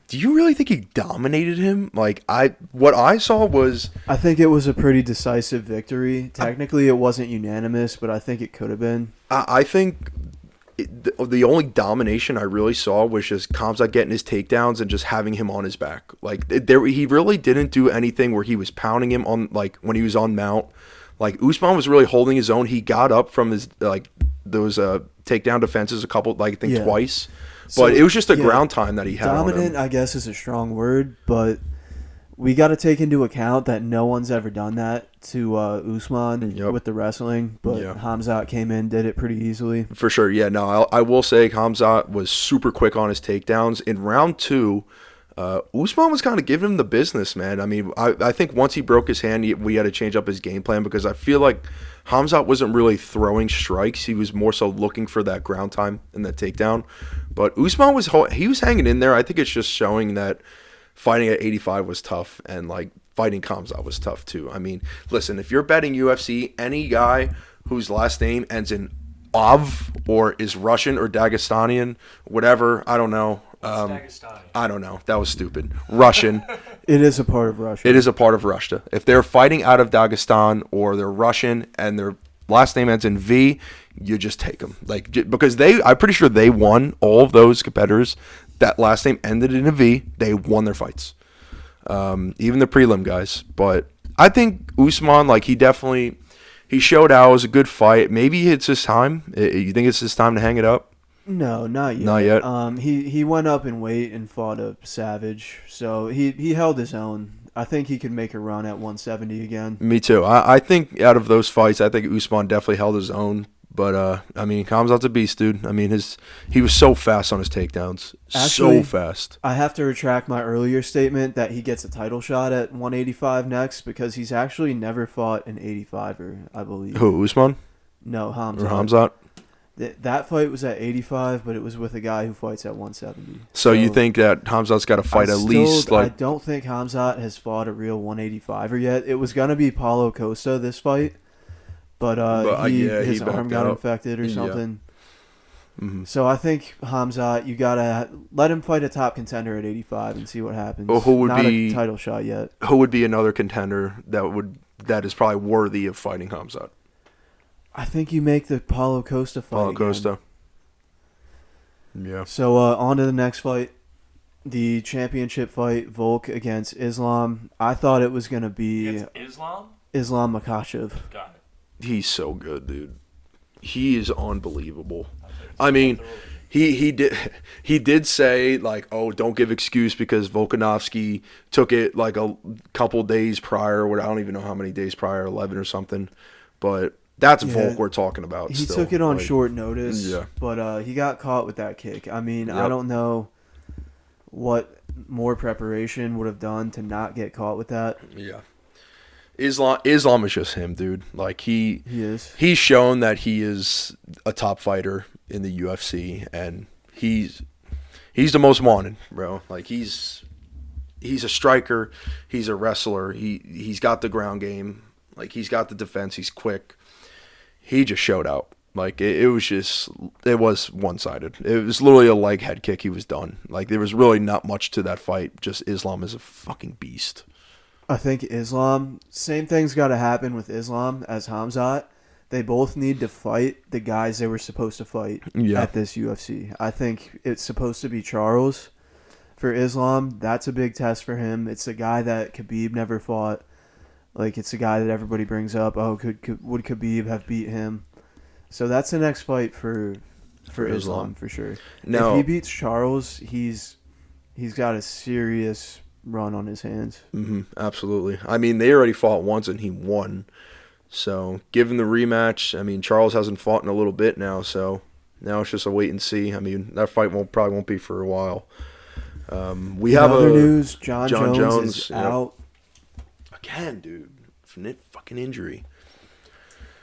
do you really think he dominated him? Like what I saw was. I think it was a pretty decisive victory. Technically, it wasn't unanimous, but I think it could have been. I think the only domination I really saw was just Khamzat getting his takedowns and just having him on his back. Like he really didn't do anything where he was pounding him on, like when he was on mount. Like Usman was really holding his own. He got up from his those takedown defenses a couple, like I think twice. But it was just the ground time that he had. Dominant, I guess, is a strong word, but we got to take into account that no one's ever done that to Usman with the wrestling. But Hamzat came in, did it pretty easily. For sure, yeah. No, I will say Hamzat was super quick on his takedowns. In round 2, Usman was kind of giving him the business, man. I mean, I think once he broke his hand, we had to change up his game plan, because I feel like Hamzat wasn't really throwing strikes. He was more so looking for that ground time and that takedown. But Usman was hanging in there. I think it's just showing that fighting at 85 was tough, and like fighting Hamzat was tough too. I mean, listen, if you're betting UFC, any guy whose last name ends in Ov or is Russian or Dagestanian, whatever, I don't know. I don't know. That was stupid. Russian. It is a part of Russia. It is a part of Russia. If they're fighting out of Dagestan or they're Russian and their last name ends in V, you just take them. Like, because I'm pretty sure they won all of those competitors that last name ended in a V. They won their fights. Even the prelim guys. But I think Usman, like, he showed out. It was a good fight. Maybe it's his time. You think it's his time to hang it up? No, not yet. Not yet. He went up in weight and fought a savage, so he held his own. I think he could make a run at 170 again. Me too. I think out of those fights, I think Usman definitely held his own. But I mean, Khamzat's a beast, dude. I mean, he was so fast on his takedowns, Actually, so fast. I have to retract my earlier statement that he gets a title shot at 185 next, because he's actually never fought an 85er, I believe. Who, Usman? No, Hamzat. Or Hamzat? That fight was at 85, but it was with a guy who fights at 170. So you think that Hamzat's got to fight at least like? I don't think Hamzat has fought a real 185er yet. It was gonna be Paulo Costa this fight, but his arm got infected or something. Yeah. Mm-hmm. So I think Hamzat, you gotta let him fight a top contender at 85 and see what happens. Well, who would Not be a title shot yet? Who would be another contender that is probably worthy of fighting Hamzat? I think you make the Paulo Costa fight. Paulo Costa. Yeah. So on to the next fight. The championship fight, Volk against Islam. I thought it was going to be Islam Makhachev. Got it. He's so good, dude. He is unbelievable. I mean, he did say, like, oh, don't give excuse because Volkanovski took it like a couple days prior. I don't even know how many days prior, 11 or something. But that's Volk we're talking about. He still. took it on short notice, yeah. But he got caught with that kick. I mean, I don't know what more preparation would have done to not get caught with that. Yeah. Islam is just him, dude. Like he is. He's shown that he is a top fighter in the UFC, and he's the most wanted, bro. Like he's a striker, he's a wrestler. He's got the ground game. Like he's got the defense. He's quick. He just showed out. Like it was one-sided. It was literally a leg head kick. He was done. Like there was really not much to that fight. Just Islam is a fucking beast. I think Islam, same thing's got to happen with Islam as Hamzat. They both need to fight the guys they were supposed to fight at this UFC. I think it's supposed to be Charles for Islam. That's a big test for him. It's a guy that Khabib never fought. Like it's a guy that everybody brings up. Oh, would Khabib have beat him? So that's the next fight for Islam for sure. No. If he beats Charles, he's got a serious run on his hands. Mm-hmm, absolutely. I mean, they already fought once and he won. So, given the rematch, I mean, Charles hasn't fought in a little bit now, so now it's just a wait and see. I mean, that fight probably won't be for a while. We have other news. John Jones is yep. out again, dude. Fucking injury.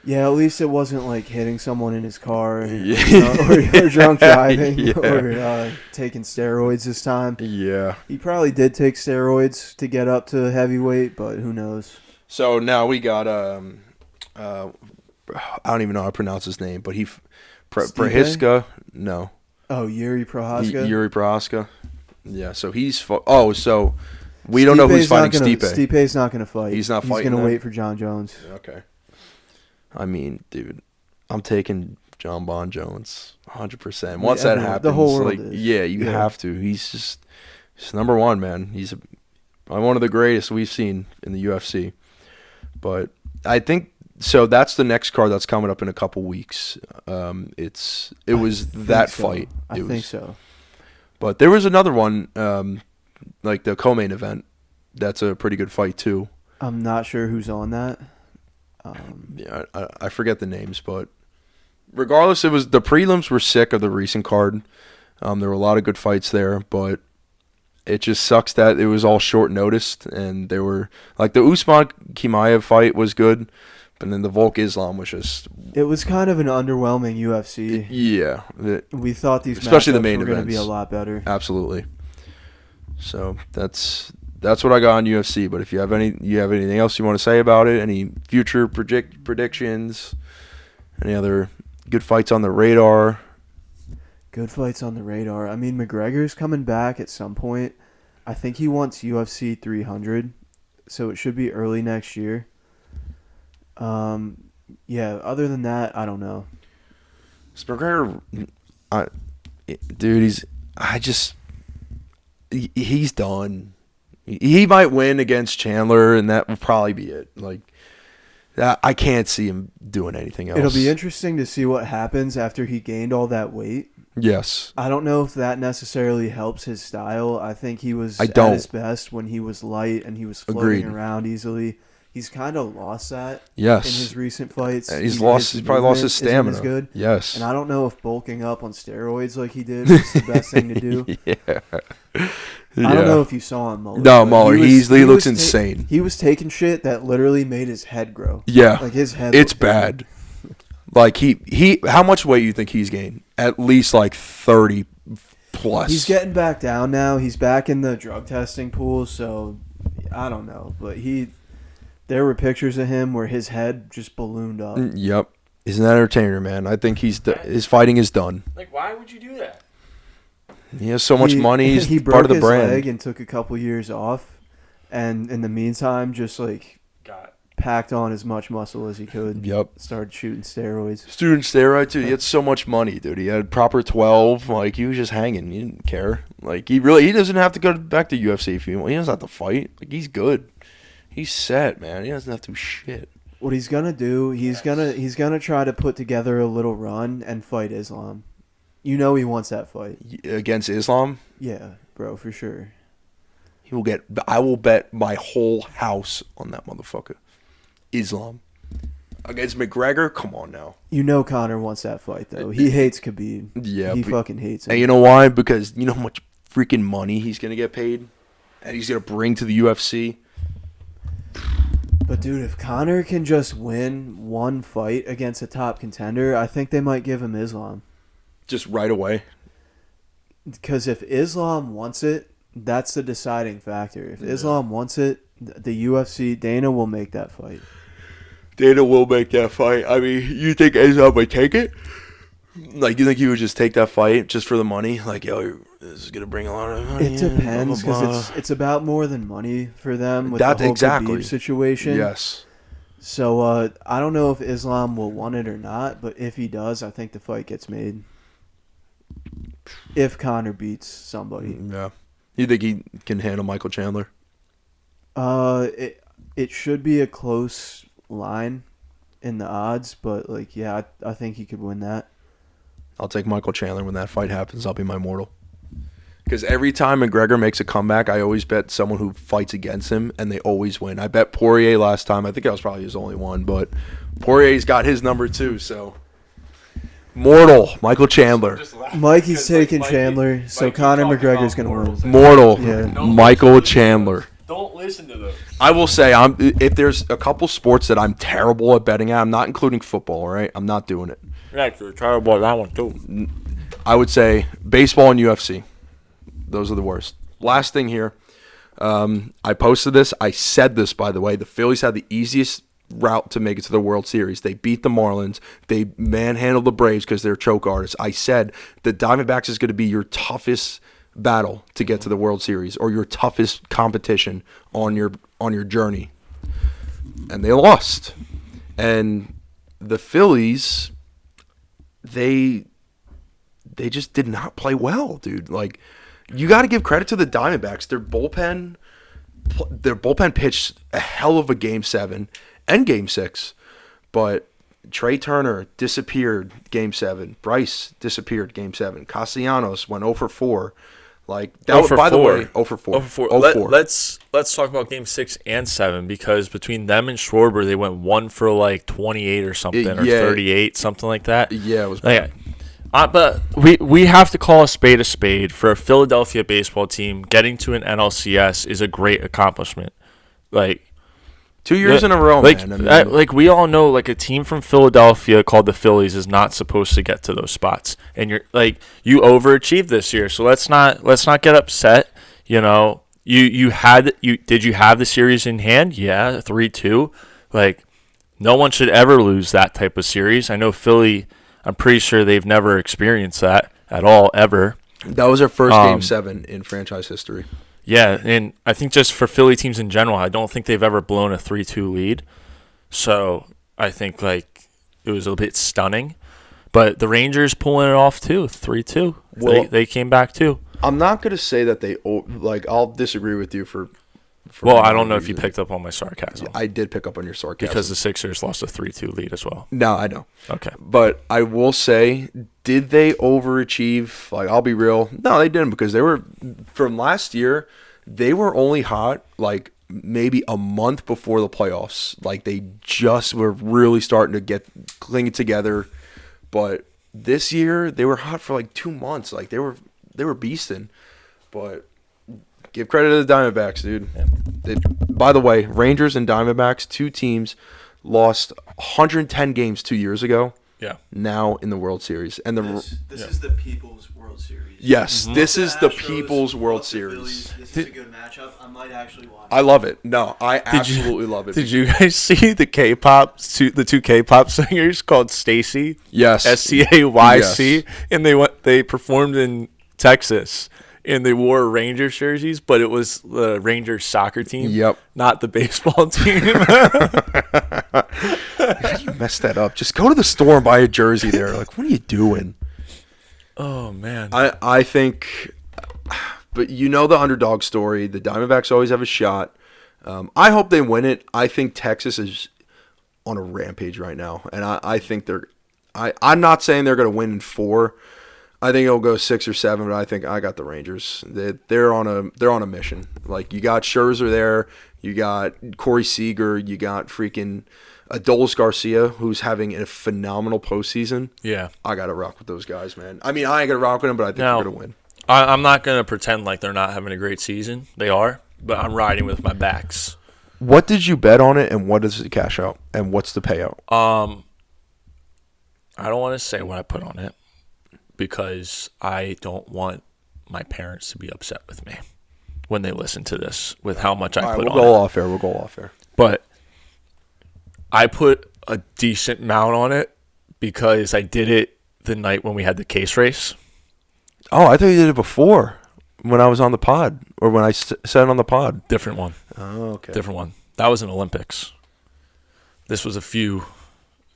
Yeah, at least it wasn't like hitting someone in his car Yeah. or drunk driving Yeah. or taking steroids this time. Yeah. He probably did take steroids to get up to heavyweight, but who knows? So now we got I don't even know how to pronounce his name, but Prohaska. No. Oh, Yuri Prohaska. Yuri Prohaska. Yeah. So he's so we don't know who's fighting Stipe. Stipe's not going to fight. He's not fighting. He's going to wait for John Jones. Okay. I mean, dude, I'm taking John Bon Jones 100%. Once that happens, the whole world is. Yeah, you have to. He's number one, man. He's one of the greatest we've seen in the UFC. But I think so. That's the next card that's coming up in a couple weeks. It was that fight. I think so. But there was another one, like the co-main event. That's a pretty good fight too. I'm not sure who's on that. Yeah, I forget the names, but regardless, the prelims were sick of the recent card. There were a lot of good fights there, but it just sucks that it was all short noticed, and they were like the Usman Chimaev fight was good, but then the Volk Islam was just. It was kind of an underwhelming UFC. Yeah, we thought these especially the matchups main were going to events be a lot better. Absolutely. So that's what I got on UFC. But if you have anything else you want to say about it, any future predictions, any other good fights on the radar? Good fights on the radar. I mean, McGregor's coming back at some point. I think he wants UFC 300, so it should be early next year. Yeah. Other than that, I don't know. McGregor, dude, he's done. He might win against Chandler, and that will probably be it. Like, I can't see him doing anything else. It'll be interesting to see what happens after he gained all that weight. Yes. I don't know if that necessarily helps his style. I think he was at his best when he was light and he was floating around easily. He's kind of lost that in his recent fights. He's probably lost his stamina. As good. Yes. And I don't know if bulking up on steroids like he did was the best thing to do. I don't know if you saw him, Muller. No, Muller. He looks insane. He was taking shit that literally made his head grow. Yeah. Like his head. It's bad. Like he how much weight do you think he's gained? At least like 30 plus. He's getting back down now. He's back in the drug testing pool, so I don't know. But there were pictures of him where his head just ballooned up. Yep. He's an entertainer, man. I think his fighting is done. Like, why would you do that? He has so much money. He's he part of the broke brand. his leg and took a couple years off, and in the meantime, just packed on as much muscle as he could. Yep. Started shooting steroids. Student steroid too. He had so much money, dude. He had proper 12. Like, he was just hanging. He didn't care. Like, he doesn't have to go back to UFC if he wants. He doesn't have to fight. Like, he's good. He's set, man. He doesn't have to do shit. What he's gonna do? He's gonna try to put together a little run and fight Islam. You know he wants that fight against Islam. Yeah, bro, for sure. I will bet my whole house on that motherfucker. Islam against McGregor. Come on now. You know Conor wants that fight though. He hates Khabib. Yeah, he fucking hates him. And you know why? Because you know how much freaking money he's gonna get paid, and he's gonna bring to the UFC. But dude, if Conor can just win one fight against a top contender, I think they might give him Islam. Just right away. Because if Islam wants it, that's the deciding factor. If Islam wants it, the UFC, Dana will make that fight. Dana will make that fight. I mean, you think Islam would take it? Like, you think he would just take that fight just for the money? Like, yo, this is gonna bring a lot of money. It depends because it's about more than money for them with the whole Khabib situation. Yes. So I don't know if Islam will want it or not, but if he does, I think the fight gets made. If Conor beats somebody. Yeah. You think he can handle Michael Chandler? It should be a close line in the odds, but I think he could win that. I'll take Michael Chandler when that fight happens. I'll be my mortal. Because every time McGregor makes a comeback, I always bet someone who fights against him, and they always win. I bet Poirier last time. I think that was probably his only one, but Poirier's got his number too. So, mortal Michael Chandler, Mikey's taking Chandler, so Conor McGregor's going to win. mortal Yeah. Michael Chandler. Don't listen to those. I will say, if there's a couple sports that I'm terrible at betting at, I'm not including football. All right, I'm not doing it. Actually, terrible at that one too. I would say baseball and UFC. Those are the worst. Last thing here. I posted this. I said this, by the way. The Phillies had the easiest route to make it to the World Series. They beat the Marlins. They manhandled the Braves because they're choke artists. I said the Diamondbacks is going to be your toughest battle to get to the World Series, or your toughest competition on your journey. And they lost. And the Phillies, they just did not play well, dude. Like, you got to give credit to the Diamondbacks. Their bullpen pitched a hell of a Game 7 and Game 6. But Trey Turner disappeared Game 7. Bryce disappeared Game 7. Castellanos went 0 for 4. Like, that 0 was, for by the 4. way, 0 for 4. 0 for 4. 0 for. Let's talk about Game 6 and 7, because between them and Schwarber, they went 1 for like 28 or something, or Yeah. 38, something like that. Yeah, it was bad. But we have to call a spade a spade. For a Philadelphia baseball team, getting to an NLCS is a great accomplishment. Like, 2 years in a row, like, man. I mean, like we all know, like, a team from Philadelphia called the Phillies is not supposed to get to those spots, and you're like, you overachieved this year, so let's not get upset. You know, did you have the series in hand? Yeah, 3-2. Like, no one should ever lose that type of series. I know Philly. I'm pretty sure they've never experienced that at all, ever. that was their first Game 7 in franchise history. Yeah, and I think just for Philly teams in general, I don't think they've ever blown a 3-2 lead. So I think, like, it was a bit stunning. But the Rangers pulling it off too, 3-2. Well, they came back too. I'm not going to say that they, like, I'll disagree with you for Well, I don't know reason. if you picked up on my sarcasm. I did pick up on your sarcasm. Because the Sixers lost a 3-2 lead as well. No, I know. Okay. But I will say, did they overachieve? Like, I'll be real. No, they didn't, because they were, from last year, they were only hot, like, maybe a month before the playoffs. Like, they just were really starting to get cling together. But this year, they were hot for like 2 months. Like, they were beasting. But give credit to the Diamondbacks, dude. Yeah. By the way, Rangers and Diamondbacks, two teams, lost 110 games 2 years ago. Yeah. Now in the World Series. And This is the People's World Series. Yes, this is the Astros, People's World plus the Series. Phillies. This is a good matchup. I might actually watch it. I love it. No, I absolutely love it. Did you guys see the two K-pop singers called Stacy? Yes. SCAYC, Yes. and they performed in Texas, and they wore Rangers jerseys, but it was the Rangers soccer team, Yep. not the baseball team. You messed that up. Just go to the store and buy a jersey there. Like, what are you doing? Oh man, I think, but you know the underdog story. The Diamondbacks always have a shot. I hope they win it. I think Texas is on a rampage right now, and I think I'm not saying they're going to win in 4. I think it'll go 6 or 7, but I think I got the Rangers. They're on a mission. Like, you got Scherzer there, you got Corey Seager, you got freaking Adolis Garcia, who's having a phenomenal postseason. yeah. I got to rock with those guys, man. I mean, I ain't going to rock with them, but I think Now, they're going to win. I'm not gonna pretend like they're not having a great season. They are, but I'm riding with my backs. What did you bet on it, and what does it cash out, and what's the payout? I don't want to say what I put on it because I don't want my parents to be upset with me when they listen to this with how much I All right, put we'll on go it. off air. We'll go off air. But I put a decent amount on it because I did it the night when we had the case race. Oh, I thought you did it before when I was on the pod, or when I said it on the pod. Different one. Oh, okay. Different one. That was in Olympics. This was a few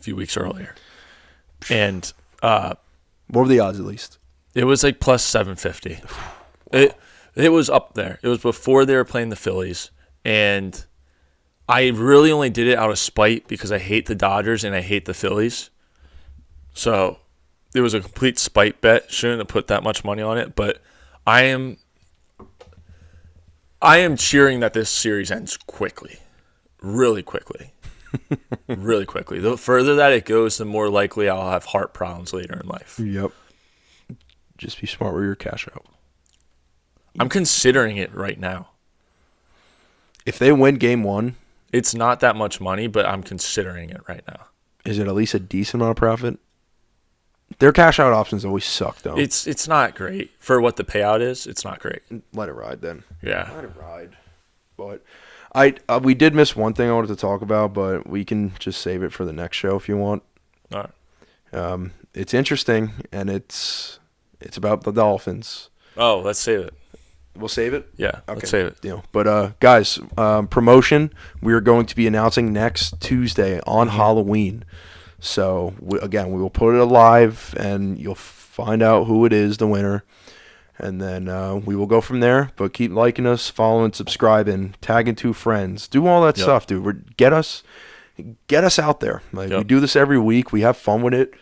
weeks earlier. And What were the odds, at least? it was like plus 750. It was up there. It was before they were playing the Phillies. And I really only did it out of spite because I hate the Dodgers and I hate the Phillies. So it was a complete spite bet. Shouldn't have put that much money on it. But I am I am cheering that this series ends quickly. Really quickly. Really quickly. The further that it goes, the more likely I'll have heart problems later in life. Yep. Just be smart with your cash out. I'm considering it right now. If they win game 1, It's not that much money, but I'm considering it right now. is it at least a decent amount of profit? Their cash out options always suck, though. It's not great. For what the payout is, it's not great. Let it ride then. Yeah. Let it ride. But we did miss one thing I wanted to talk about, but we can just save it for the next show if you want. All right. It's interesting, and it's about the Dolphins. Oh, let's save it. We'll save it? Yeah, Okay. let's save it. Deal. But, guys, promotion, we are going to be announcing next Tuesday on Halloween. So, we will put it live, and you'll find out who it is, the winner. And then we will go from there. But keep liking us, following, subscribing, tagging 2 friends. Do all that stuff, dude. Get us out there. Like we do this every week. We have fun with it.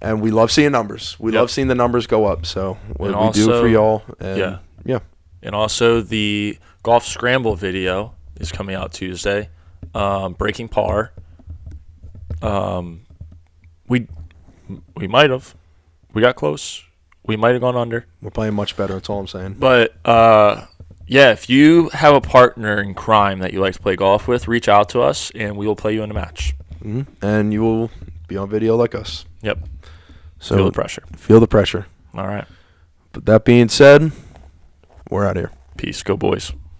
And we love seeing numbers. We love seeing the numbers go up. So what we do for y'all. And yeah. And also the golf scramble video is coming out Tuesday. Breaking par. We might have. We got close. We might have gone under. We're playing much better. That's all I'm saying. But if you have a partner in crime that you like to play golf with, reach out to us and we will play you in a match. Mm-hmm. And you will be on video like us. Yep. So Feel the pressure. Feel the pressure. All right. But that being said, we're out of here. Peace. Go boys.